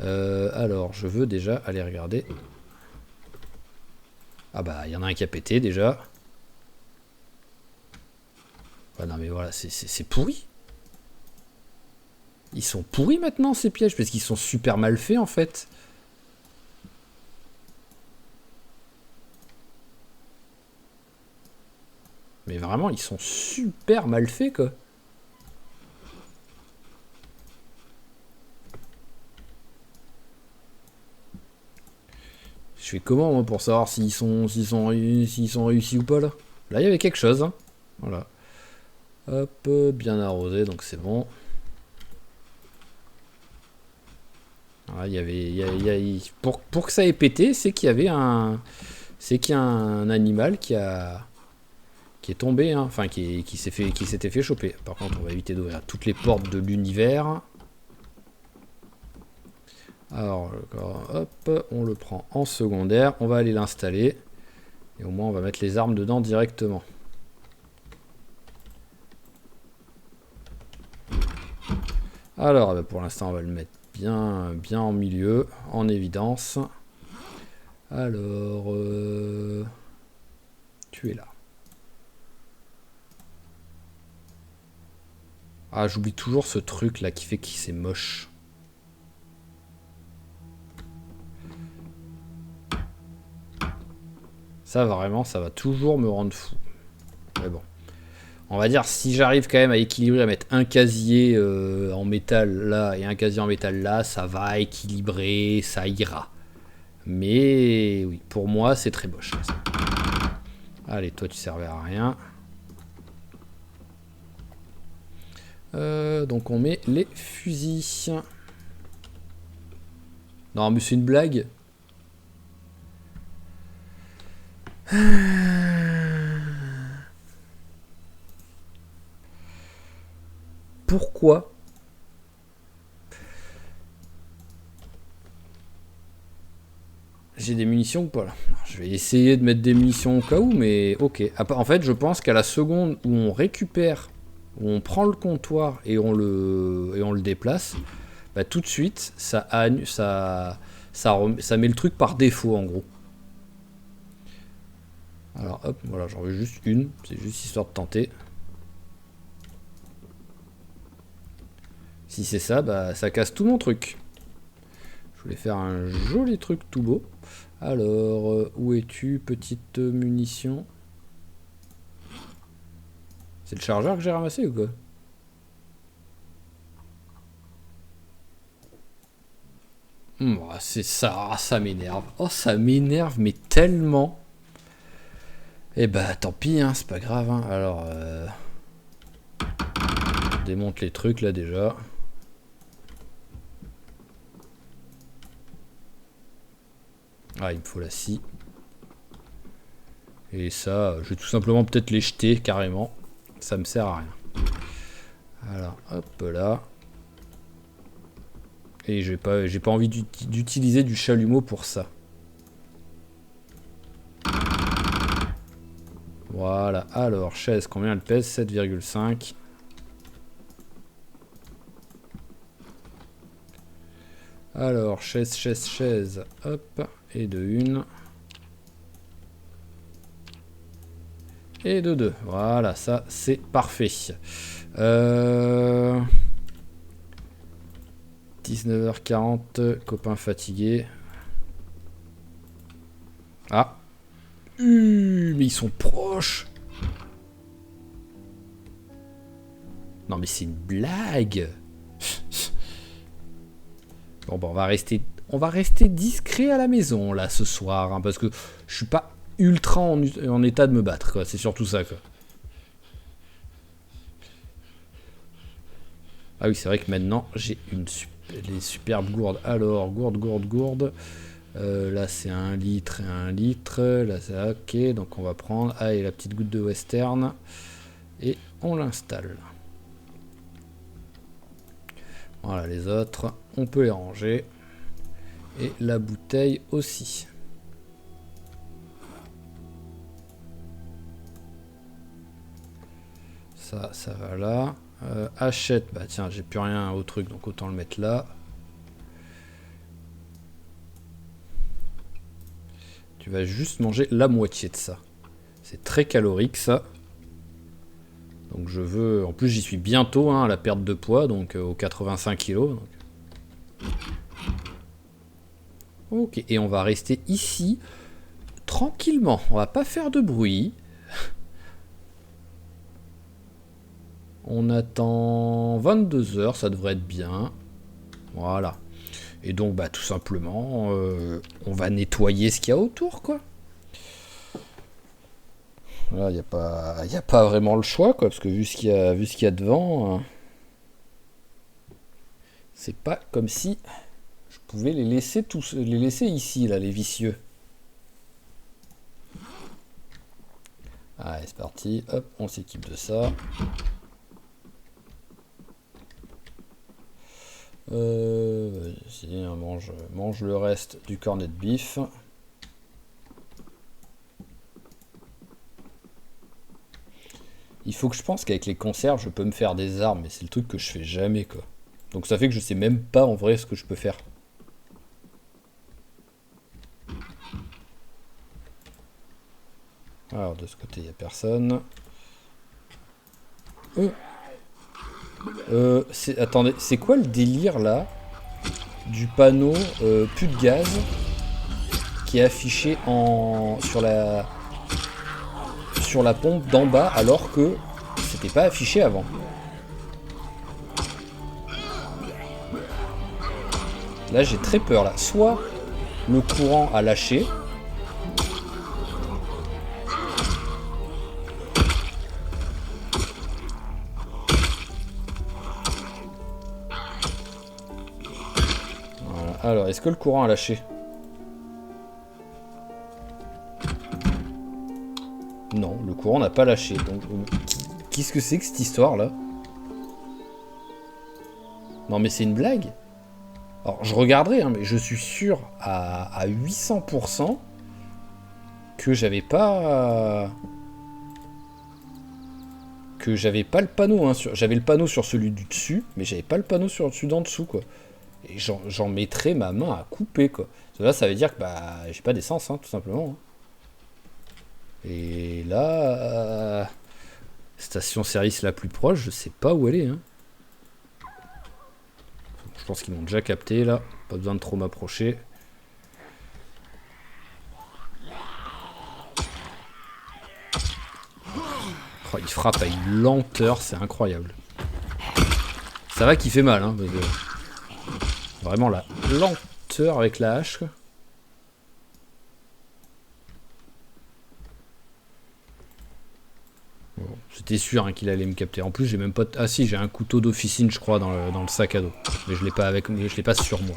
Alors, je veux déjà aller regarder. Ah bah, il y en a un qui a pété déjà. Ah non mais voilà, c'est pourri. Ils sont pourris maintenant ces pièges, parce qu'ils sont super mal faits en fait. Mais vraiment, ils sont super mal faits quoi. Je fais comment moi pour savoir s'ils sont réussis ou pas là? Là il y avait quelque chose. Hein. Voilà. Hop, bien arrosé, donc c'est bon. Voilà, il y avait, pour que ça ait pété, c'est qu'il y avait un, c'est qu'il y a un animal qui est tombé, hein, enfin qui s'était fait choper. Par contre, on va éviter d'ouvrir toutes les portes de l'univers. Alors, hop, on le prend en secondaire. On va aller l'installer. Et au moins, on va mettre les armes dedans directement. Alors, bah pour l'instant, on va le mettre bien en milieu, en évidence. Alors, tu es là. Ah, j'oublie toujours ce truc là qui fait que c'est moche. Ça, vraiment, ça va toujours me rendre fou. Mais bon. On va dire, si j'arrive quand même à équilibrer, à mettre un casier en métal là et un casier en métal là, ça va équilibrer, ça ira. Mais oui, pour moi, c'est très moche. Allez, toi, tu servais à rien. Donc, on met les fusils. Non, mais c'est une blague. Pourquoi? J'ai des munitions ou pas là? Je vais essayer de mettre des munitions au cas où, mais ok. En fait, je pense qu'à la seconde où on récupère, où on prend le comptoir et on le déplace, bah, tout de suite, ça met le truc par défaut en gros. Alors hop, voilà, j'en veux juste une, c'est juste histoire de tenter. Si c'est ça, bah ça casse tout mon truc. Je voulais faire un joli truc tout beau. Alors, où es-tu, petite munition? C'est le chargeur que j'ai ramassé ou quoi? C'est ça, ça m'énerve. Oh, ça m'énerve, mais tellement. Eh bah, tant pis, hein, c'est pas grave. Hein. Alors, on démonte les trucs là déjà. Ah, il me faut la scie. Et ça, je vais tout simplement peut-être les jeter carrément. Ça me sert à rien. Alors, hop là. Et j'ai pas envie d'utiliser du chalumeau pour ça. Voilà. Alors, chaise, combien elle pèse? 7,5. Alors, chaise. Hop. Et de une. Et de deux. Voilà, ça, c'est parfait. 19h40, copain fatigué. Ah. Mais ils sont proches. Non mais c'est une blague. Bon, on va rester discret à la maison là ce soir, hein, parce que je suis pas ultra en état de me battre, quoi. C'est surtout ça, quoi. Ah oui, c'est vrai que maintenant j'ai les superbes gourdes. Alors, gourde. Là c'est 1 litre et 1 litre. Là c'est ok, donc on va prendre. Ah, et la petite goutte de western. Et on l'installe. Voilà, les autres, on peut les ranger. Et la bouteille aussi. Ça va là. Achète, bah tiens, j'ai plus rien au truc, donc autant le mettre là. Tu vas juste manger la moitié de ça. C'est très calorique ça. Donc je veux... En plus j'y suis bientôt hein, à la perte de poids, donc aux 85 kg. Donc. Ok, et on va rester ici tranquillement. On va pas faire de bruit. On attend 22 h, ça devrait être bien. Voilà. Et donc bah tout simplement, on va nettoyer ce qu'il y a autour, quoi. Là, il n'y a pas vraiment le choix, quoi, parce que vu ce qu'il y a devant, c'est pas comme si je pouvais les laisser ici, là, les vicieux. Allez, c'est parti. Hop, on s'équipe de ça. Ici, on mange le reste du cornet de bif. Il faut que je pense qu'avec les conserves, je peux me faire des armes, mais c'est le truc que je fais jamais, quoi. Donc ça fait que je sais même pas en vrai ce que je peux faire. Alors de ce côté, il n'y a personne. Attendez, c'est quoi le délire là du panneau plus de gaz qui est affiché sur la pompe d'en bas alors que c'était pas affiché avant. Là j'ai très peur là. Soit le courant a lâché. Voilà. Alors est-ce que le courant a lâché? Non, le courant n'a pas lâché. Donc, qu'est-ce que c'est que cette histoire-là? Non, mais c'est une blague. Alors, je regarderai, hein, mais je suis sûr à 800% que j'avais pas le panneau. Hein, j'avais le panneau sur celui du dessus, mais j'avais pas le panneau sur celui d'en dessous, quoi. Et j'en mettrais ma main à couper, quoi. Là, ça veut dire que bah, j'ai pas d'essence, hein, tout simplement. Hein. Et là, station-service la plus proche, je sais pas où elle est. Hein. Je pense qu'ils m'ont déjà capté là, pas besoin de trop m'approcher. Oh, il frappe à une lenteur, c'est incroyable. Ça va qu'il fait mal, hein, parce que vraiment la lenteur avec la hache. Quoi. Bon, j'étais sûr hein, qu'il allait me capter. En plus, j'ai même pas. Ah si, j'ai un couteau d'officine, je crois, dans le sac à dos. Mais je l'ai pas avec, je l'ai pas sur moi.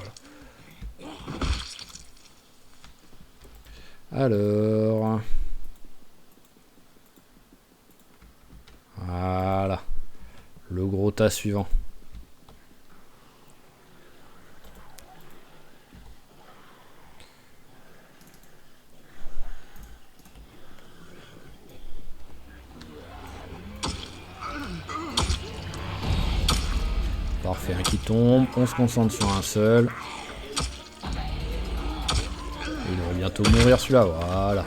Là. Alors. Voilà. Le gros tas suivant. Parfait, un qui tombe, on se concentre sur un seul. Il va bientôt mourir celui-là, voilà.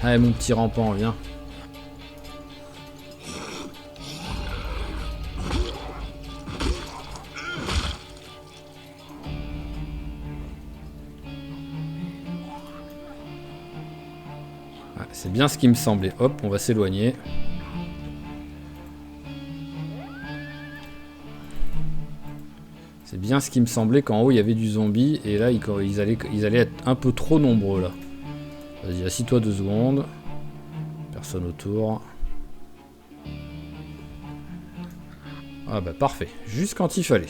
Allez mon petit rampant, viens. Ah, c'est bien ce qui me semblait. Hop, on va s'éloigner. C'est bien ce qui me semblait qu'en haut il y avait du zombie et là ils allaient être un peu trop nombreux là. Vas-y, assis-toi 2 secondes. Personne autour. Ah bah parfait, juste quand il fallait.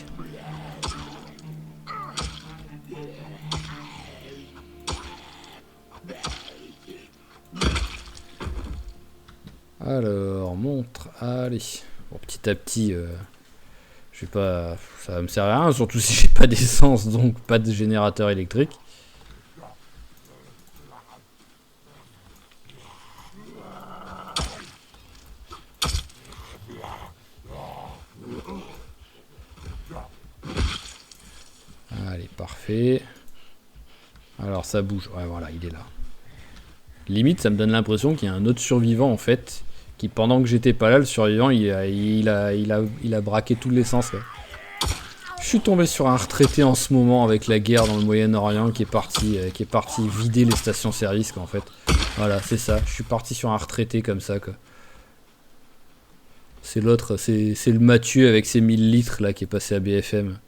Alors, montre, allez. Bon, petit à petit, je vais pas, ça va me servir à rien, surtout si j'ai pas d'essence, donc pas de générateur électrique. Allez, parfait. Alors ça bouge, ouais voilà, il est là. Limite, ça me donne l'impression qu'il y a un autre survivant en fait, qui pendant que j'étais pas là, le survivant, il a braqué tout l'essence. Je suis tombé sur un retraité en ce moment avec la guerre dans le Moyen-Orient qui est parti vider les stations-service en fait. Voilà, c'est ça. Je suis parti sur un retraité comme ça quoi. C'est l'autre, c'est le Mathieu avec ses 1000 litres là qui est passé à BFM.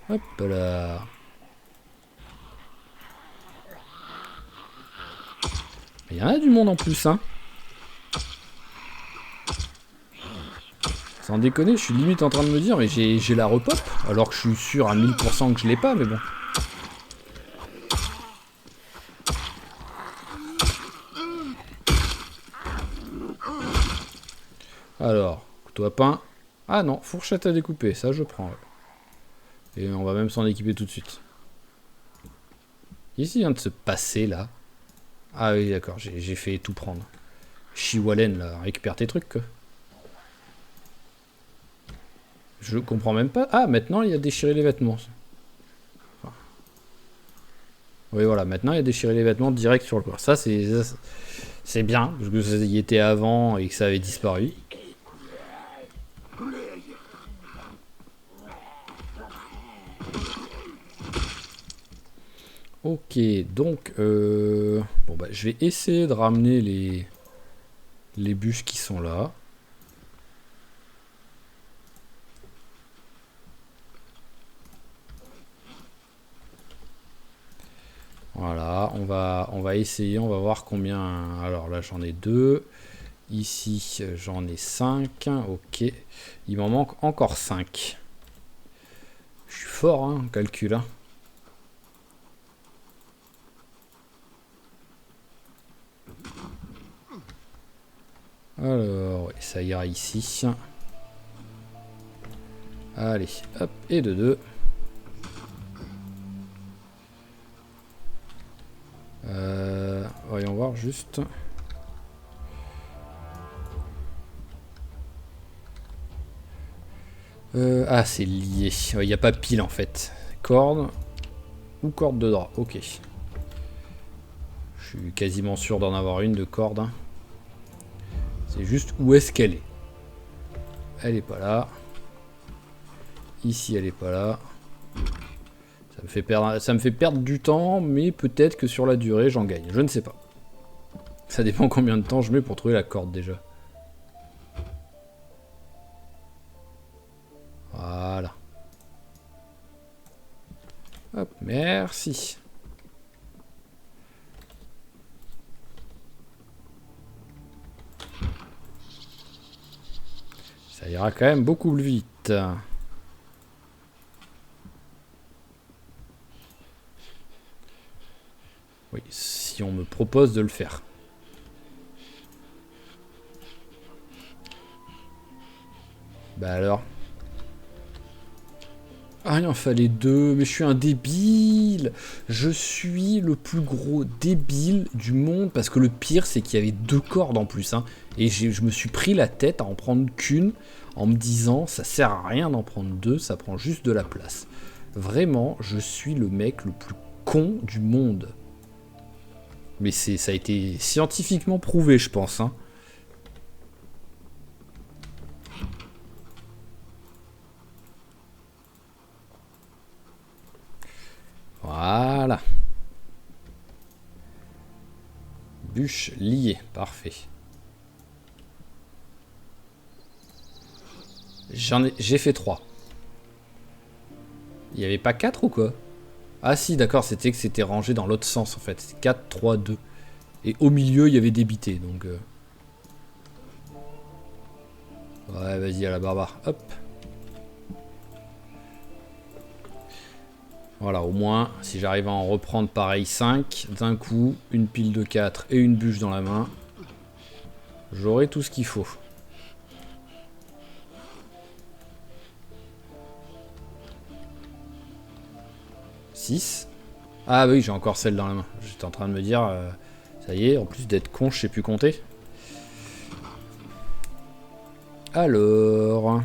Hop là. Il y en a du monde en plus, hein. Sans déconner, je suis limite en train de me dire, mais j'ai la repop, alors que je suis sûr à 1000% que je l'ai pas, mais bon. Alors, couteau à pain. Ah non, fourchette à découper, ça je prends. Ouais. Et on va même s'en équiper tout de suite. Qu'est-ce qui vient de se passer là? Ah oui, d'accord, j'ai fait tout prendre. Chiwalen, là, récupère tes trucs, quoi. Je comprends même pas. Ah, maintenant il a déchiré les vêtements. Enfin, oui, voilà, maintenant il a déchiré les vêtements direct sur le corps. Ça, c'est bien, parce que ça y était avant et que ça avait disparu. Ok, donc, bon, bah, je vais essayer de ramener les bûches qui sont là. Voilà, on va essayer, on va voir combien. Alors là, j'en ai 2. Ici, j'en ai 5. Ok, il m'en manque encore 5. Je suis fort, hein, en calcul. Hein. Alors, ça ira ici. Allez, hop, et de 2. Voyons voir juste. Ah, c'est lié. Il n'y a pas pile en fait. Corde ou corde de drap. Ok. Je suis quasiment sûr d'en avoir une de corde. Hein. C'est juste où est-ce qu'elle est. Elle est pas là. Ici, elle est pas là. Ça me fait perdre du temps, mais peut-être que sur la durée, j'en gagne. Je ne sais pas. Ça dépend combien de temps je mets pour trouver la corde déjà. Voilà. Hop, merci. Ça ira quand même beaucoup plus vite. Oui, si on me propose de le faire. Bah alors. Ah, il en fallait 2, mais je suis un débile. Je suis le plus gros débile du monde, parce que le pire, c'est qu'il y avait 2 cordes en plus. Hein, et je me suis pris la tête à en prendre qu'une, en me disant, ça sert à rien d'en prendre 2, ça prend juste de la place. Vraiment, je suis le mec le plus con du monde. Mais ça a été scientifiquement prouvé, je pense. Hein. Voilà. Bûche liée, parfait. J'ai fait 3. Il n'y avait pas 4 ou quoi? Ah si, d'accord, c'était que c'était rangé dans l'autre sens en fait. C'est 4, 3, 2. Et au milieu, il y avait débité, donc... Ouais, vas-y, à la barbare. Hop. Voilà, au moins, si j'arrive à en reprendre pareil 5, d'un coup, une pile de 4 et une bûche dans la main, j'aurai tout ce qu'il faut. Ah oui, j'ai encore celle dans la main. J'étais en train de me dire, ça y est, en plus d'être con, je sais plus compter. Alors,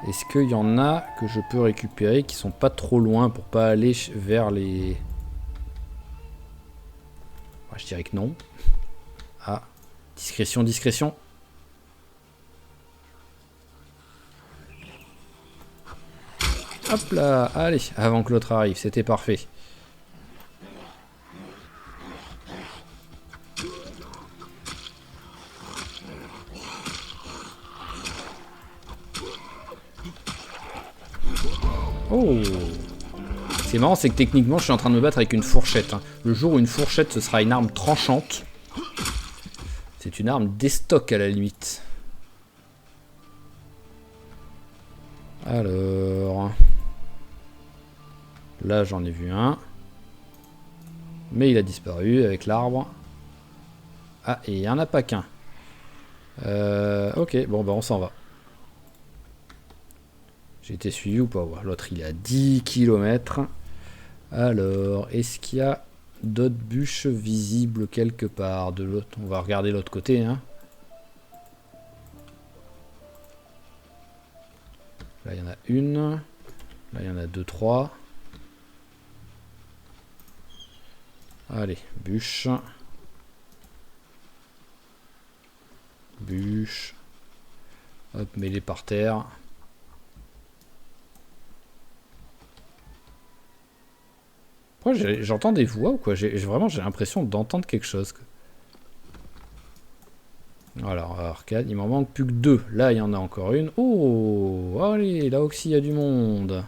est-ce qu'il y en a que je peux récupérer qui sont pas trop loin pour pas aller vers les... Ah, je dirais que non. Ah, discrétion, discrétion. Hop là, allez, avant que l'autre arrive, c'était parfait. Oh! C'est marrant, c'est que techniquement, je suis en train de me battre avec une fourchette. Hein. Le jour où une fourchette, ce sera une arme tranchante. C'est une arme d'estoc à la limite. Alors... Là, j'en ai vu un. Mais il a disparu avec l'arbre. Ah, et il n'y en a pas qu'un. Ok, bon, bah on s'en va. J'ai été suivi ou pas? L'autre il est à 10 km. Alors, est-ce qu'il y a d'autres bûches visibles quelque part de l'autre? On va regarder l'autre côté, hein. Là il y en a une. Là il y en a 2, 3. Allez, bûche. Bûche. Hop, mets-les par terre. Pourquoi j'entends des voix ou quoi? Vraiment j'ai l'impression d'entendre quelque chose. Voilà, arcade, il m'en manque plus que 2. Là il y en a encore une. Oh, allez, là aussi il y a du monde.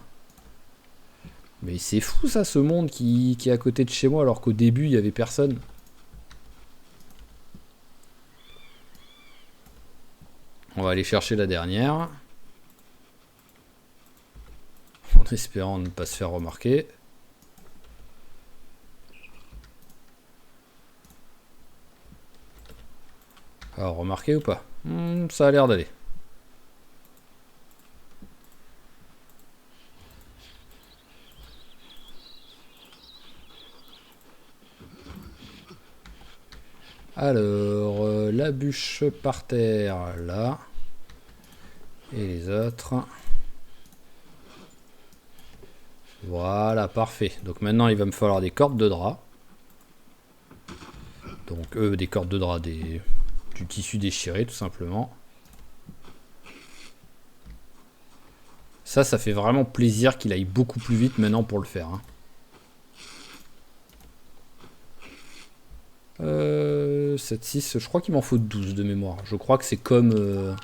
Mais c'est fou ça, ce monde qui est à côté de chez moi alors qu'au début il n'y avait personne. On va aller chercher la dernière. En espérant ne pas se faire remarquer. Alors, remarqué ou pas? Ça a l'air d'aller. Alors, la bûche par terre, là. Et les autres. Voilà, parfait. Donc maintenant, il va me falloir des cordes de drap. Donc, des cordes de drap, du tissu déchiré, tout simplement. Ça fait vraiment plaisir qu'il aille beaucoup plus vite maintenant pour le faire. Hein. 7, 6, je crois qu'il m'en faut 12 de mémoire. Je crois que c'est comme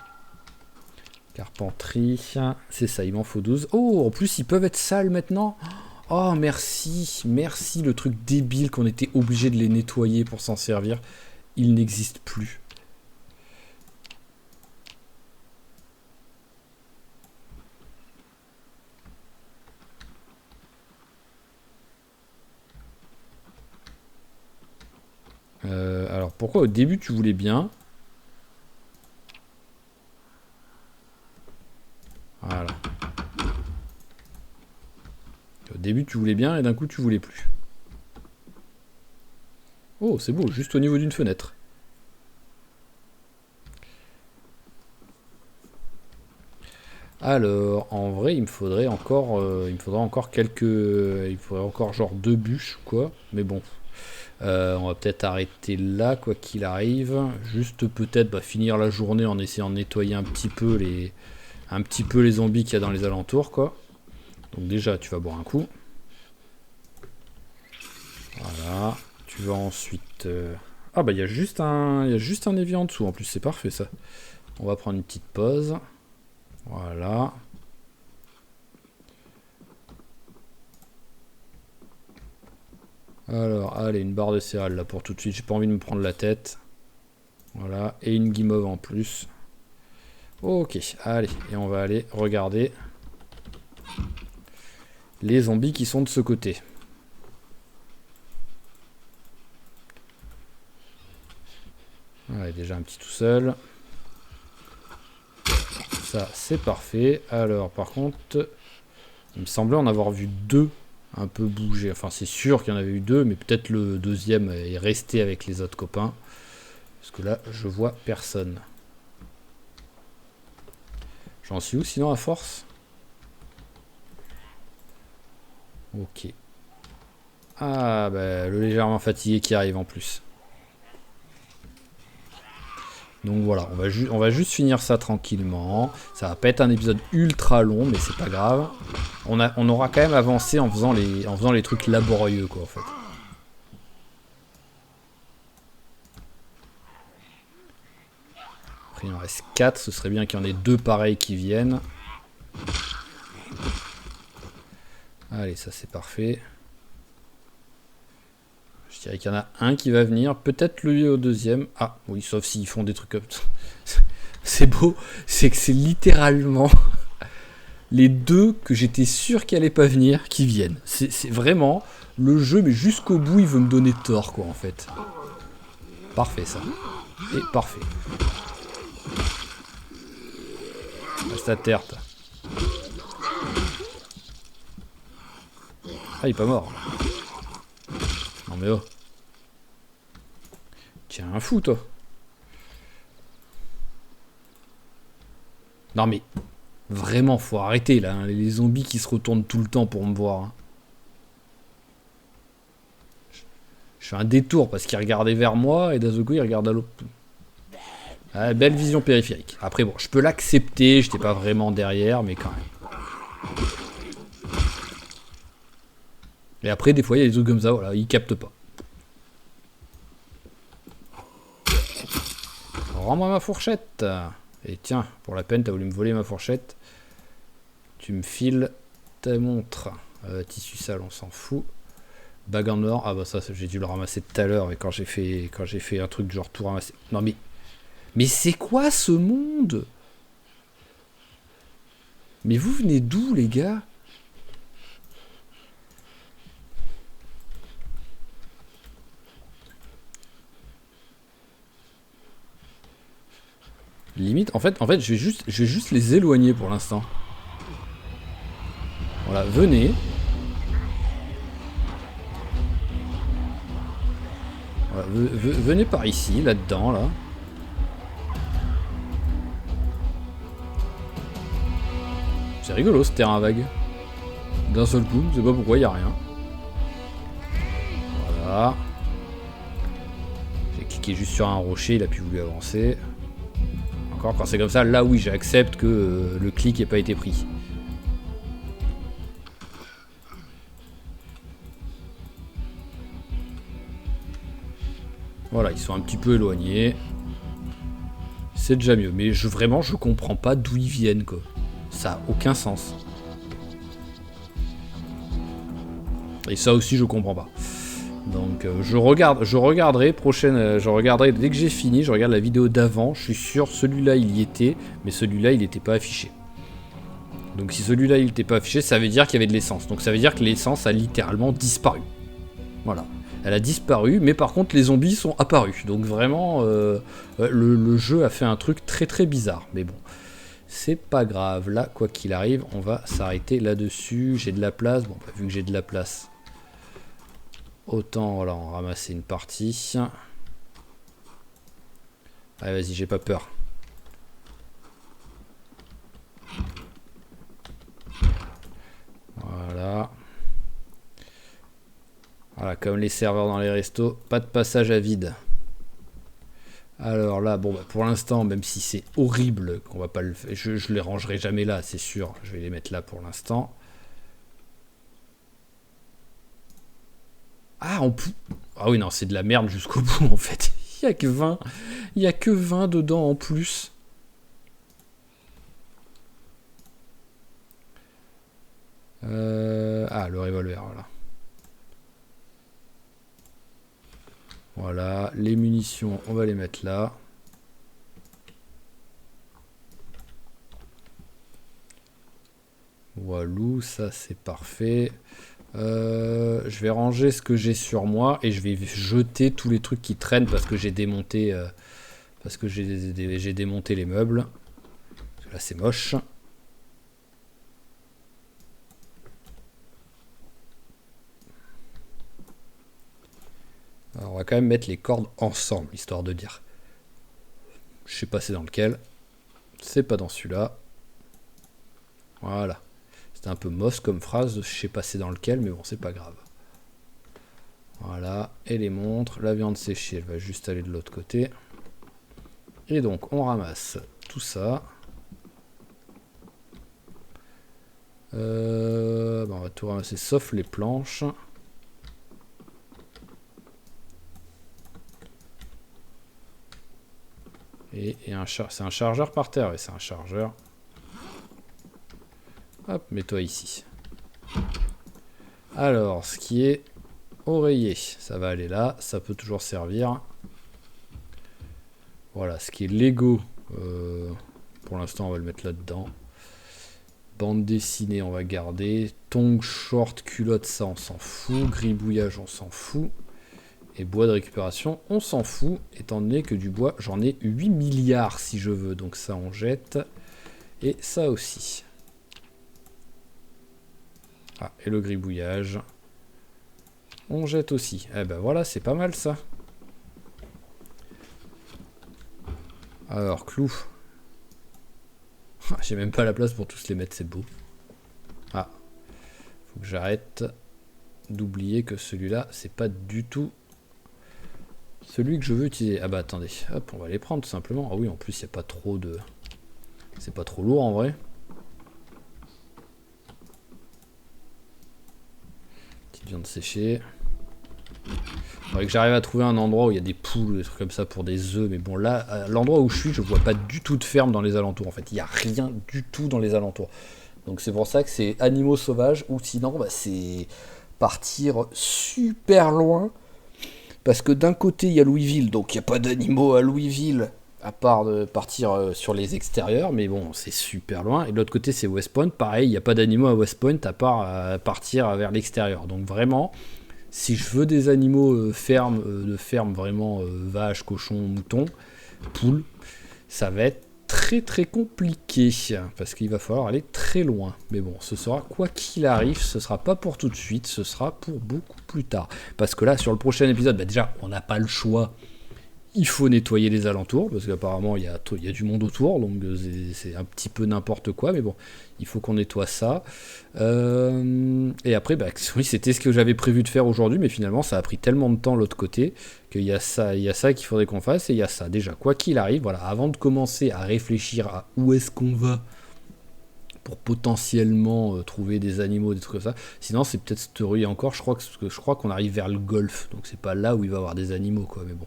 carpenterie. C'est ça, il m'en faut 12. Oh, en plus, ils peuvent être sales maintenant. Oh, merci. Merci, le truc débile qu'on était obligé de les nettoyer pour s'en servir. Il n'existe plus. Alors, pourquoi au début tu voulais bien? Voilà. Au début tu voulais bien et d'un coup tu voulais plus. Oh, c'est beau, juste au niveau d'une fenêtre. Alors, en vrai, il me faudrait encore quelques... Il faudrait encore genre 2 bûches, quoi. Mais bon. On va peut-être arrêter là, quoi qu'il arrive. Juste peut-être finir la journée en essayant de nettoyer un petit peu les zombies qu'il y a dans les alentours, quoi. Donc déjà, tu vas boire un coup. Voilà. Tu vas ensuite... Ah bah il y a juste un évier en dessous, en plus c'est parfait ça. On va prendre une petite pause. Voilà. Alors, allez, une barre de céréales là pour tout de suite. J'ai pas envie de me prendre la tête. Voilà, et une guimauve en plus. Ok, allez, et on va aller regarder les zombies qui sont de ce côté. Ouais, déjà un petit tout seul. Ça, c'est parfait. Alors, par contre, il me semblait en avoir vu 2 un peu bouger. Enfin, c'est sûr qu'il y en avait eu 2, mais peut-être le deuxième est resté avec les autres copains. Parce que là, je vois personne. J'en suis où sinon à force? Ok. Ah, bah, le légèrement fatigué qui arrive en plus. Donc voilà, on va juste finir ça tranquillement. Ça va pas être un épisode ultra long, mais c'est pas grave. On aura quand même avancé en faisant les trucs laborieux, quoi, en fait. Après, il en reste 4. Ce serait bien qu'il y en ait 2 pareils qui viennent. Allez, ça c'est parfait. Je dirais qu'il y en a un qui va venir. Peut-être lui au deuxième. Ah, oui, sauf s'ils font des trucs comme ça. C'est beau. C'est que c'est littéralement les 2 que j'étais sûr qu'ils allaient pas venir qui viennent. C'est vraiment le jeu, mais jusqu'au bout, il veut me donner tort, quoi, en fait. Parfait, ça. Et parfait. Reste à terre, toi. Ah, il est pas mort. Non mais oh. Tiens, un fou, toi. Non mais... Vraiment, faut arrêter, là. Hein. Les zombies qui se retournent tout le temps pour me voir. Hein. Je fais un détour parce qu'il regardait vers moi et d'un seul coup, il regarde à l'autre. Ah, belle vision périphérique. Après, bon, je peux l'accepter. J'étais pas vraiment derrière, mais quand même. Et après, des fois, il y a des trucs comme ça, voilà, ils captent pas. Rends-moi ma fourchette. Et tiens, pour la peine, t'as voulu me voler ma fourchette. Tu me files ta montre. Tissu sale, on s'en fout. Bague en or. Ah bah ça, j'ai dû le ramasser tout à l'heure. Et quand j'ai fait un truc genre tout ramasser. Non mais... Mais c'est quoi ce monde? Mais vous venez d'où, les gars? Limite, en fait, je vais juste les éloigner pour l'instant. Voilà, venez. Voilà, venez par ici, là-dedans, là. C'est rigolo ce terrain vague. D'un seul coup, je sais pas pourquoi, y a rien. Voilà. J'ai cliqué juste sur un rocher, il a pu voulu avancer. Encore quand c'est comme ça, là oui, j'accepte que le clic n'ait pas été pris. Voilà, ils sont un petit peu éloignés. C'est déjà mieux, mais vraiment, je comprends pas d'où ils viennent, quoi. Ça a aucun sens. Et ça aussi, je comprends pas. Donc, je regarderai dès que j'ai fini, je regarde la vidéo d'avant. Je suis sûr, celui-là, il y était, mais celui-là, il n'était pas affiché. Donc, si celui-là, il n'était pas affiché, ça veut dire qu'il y avait de l'essence. Donc, ça veut dire que l'essence a littéralement disparu. Voilà. Elle a disparu, mais par contre, les zombies sont apparus. Donc, vraiment, le jeu a fait un truc très très bizarre. Mais bon. C'est pas grave, là, quoi qu'il arrive, on va s'arrêter là-dessus. J'ai de la place, bon, bah, vu que j'ai de la place, autant, voilà, en ramasser une partie. Allez, vas-y, j'ai pas peur. Voilà. Voilà, comme les serveurs dans les restos, pas de passage à vide. Alors là, bon, bah, pour l'instant, même si c'est horrible, qu'on va pas le faire, je les rangerai jamais là, c'est sûr. Je vais les mettre là pour l'instant. Ah, ah oui, non, c'est de la merde jusqu'au bout, en fait. Il y a que 20. Il y a que 20 dedans en plus. Ah, le revolver, voilà. Voilà, les munitions, on va les mettre là. Walou, ça c'est parfait. Je vais ranger ce que j'ai sur moi et je vais jeter tous les trucs qui traînent parce que j'ai démonté, j'ai démonté les meubles. Parce que là c'est moche. Alors on va quand même mettre les cordes ensemble, histoire de dire. Je sais pas c'est dans lequel. C'est pas dans celui-là. Voilà. C'était un peu moche comme phrase, je sais pas c'est dans lequel, mais bon, c'est pas grave. Voilà, et les montres. La viande séchée, elle va juste aller de l'autre côté. Et donc, on ramasse tout ça. On va tout ramasser sauf les planches. Et c'est un chargeur par terre, et c'est un chargeur. Hop, mets-toi ici. Alors, ce qui est oreiller, ça va aller là, ça peut toujours servir. Voilà, ce qui est Lego, pour l'instant on va le mettre là-dedans. Bande dessinée, on va garder. Tongs, short, culotte, ça on s'en fout. Gribouillage, on s'en fout. Et bois de récupération, on s'en fout, étant donné que du bois, j'en ai 8 milliards si je veux. Donc ça, on jette. Et ça aussi. Ah, et le gribouillage. on jette aussi. Eh ben voilà, c'est pas mal ça. Alors, clou. J'ai même pas la place pour tous les mettre, c'est beau. Ah, faut que j'arrête d'oublier que celui-là, c'est pas du tout celui que je veux utiliser. Ah bah attendez, hop, on va les prendre tout simplement. Ah oui, en plus, il n'y a pas trop de... C'est pas trop lourd en vrai. Petite viande séchée. Il faudrait que j'arrive à trouver un endroit où il y a des poules, des trucs comme ça pour des œufs. Mais bon, là, à l'endroit où je suis, je vois pas du tout de ferme dans les alentours. En fait, il n'y a rien du tout dans les alentours. Donc c'est pour ça que c'est animaux sauvages. Ou sinon, bah, c'est partir super loin. Parce que d'un côté, il y a Louisville. Donc il n'y a pas d'animaux à Louisville. À part de partir sur les extérieurs. Mais bon, c'est super loin. Et de l'autre côté, c'est West Point. Pareil, il n'y a pas d'animaux à West Point à part partir vers l'extérieur. Donc vraiment... Si je veux des animaux de ferme vraiment vaches, cochons, moutons, poules, ça va être très très compliqué parce qu'il va falloir aller très loin. Mais bon, ce sera quoi qu'il arrive, ce sera pas pour tout de suite, ce sera pour beaucoup plus tard. Parce que là, sur le prochain épisode, bah déjà, on n'a pas le choix. Il faut nettoyer les alentours, parce qu'apparemment il y a du monde autour, donc c'est un petit peu n'importe quoi, mais bon, il faut qu'on nettoie ça. Et après, bah, oui, c'était ce que j'avais prévu de faire aujourd'hui, mais finalement ça a pris tellement de temps de l'autre côté, qu'il y a ça qu'il faudrait qu'on fasse, et il y a ça. Déjà, quoi qu'il arrive, voilà, avant de commencer à réfléchir à où est-ce qu'on va pour potentiellement trouver des animaux, des trucs comme ça. Sinon, c'est peut-être cette rue encore, je crois qu'on arrive vers le golfe, donc c'est pas là où il va y avoir des animaux, quoi, mais bon.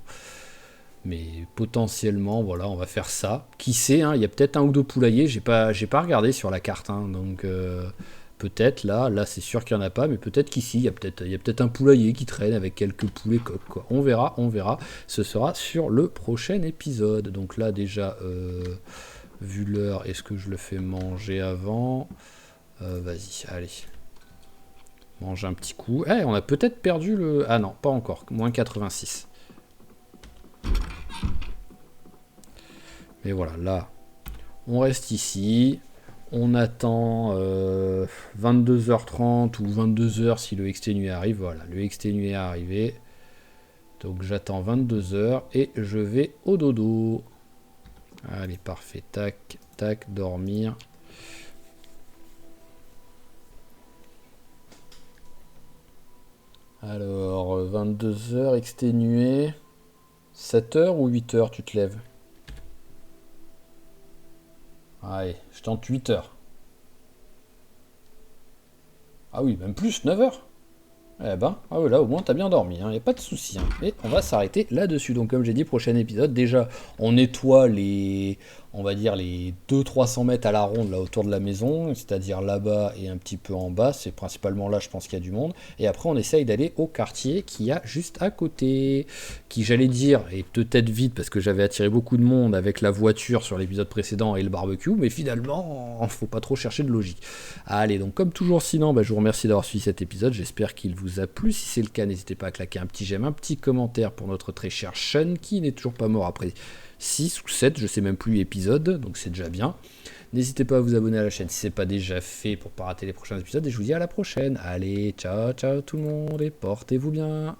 Mais potentiellement, voilà, on va faire ça. Qui sait, hein, il y a peut-être un ou deux poulaillers. J'ai pas regardé sur la carte, hein, donc peut-être là c'est sûr qu'il y en a pas, mais peut-être qu'ici il y a peut-être un poulailler qui traîne avec quelques poulets coqs, quoi. On verra. Ce sera sur le prochain épisode. Donc là déjà, vu l'heure, est-ce que je le fais manger avant? Vas-y, allez. Mange un petit coup. Eh, on a peut-être perdu le... Ah non, pas encore. Moins 86. Mais voilà, là, on reste ici. On attend 22h30 ou 22h si le exténué arrive. Voilà, le exténué est arrivé. Donc j'attends 22h et je vais au dodo. Allez, parfait. Tac, tac, dormir. Alors, 22h exténué. 7h ou 8h tu te lèves? Allez, je tente 8h. Ah oui, même plus, 9h. Eh ben, ah ouais, là au moins t'as bien dormi, hein, y a pas de souci. Hein. Et on va s'arrêter là-dessus. Donc comme j'ai dit, prochain épisode, déjà on nettoie on va dire les 200-300 mètres à la ronde là autour de la maison, c'est-à-dire là-bas et un petit peu en bas, c'est principalement là je pense qu'il y a du monde. Et après on essaye d'aller au quartier qu'il y a juste à côté, qui j'allais dire est peut-être vide parce que j'avais attiré beaucoup de monde avec la voiture sur l'épisode précédent et le barbecue, mais finalement faut pas trop chercher de logique. Allez, donc comme toujours sinon, je vous remercie d'avoir suivi cet épisode, j'espère qu'il vous a plu. Si c'est le cas, n'hésitez pas à claquer un petit j'aime, un petit commentaire pour notre très cher Sean qui n'est toujours pas mort après 6 ou 7, je sais même plus, épisodes, donc c'est déjà bien. N'hésitez pas à vous abonner à la chaîne si ce n'est pas déjà fait pour ne pas rater les prochains épisodes et je vous dis à la prochaine. Allez, ciao ciao tout le monde et portez-vous bien.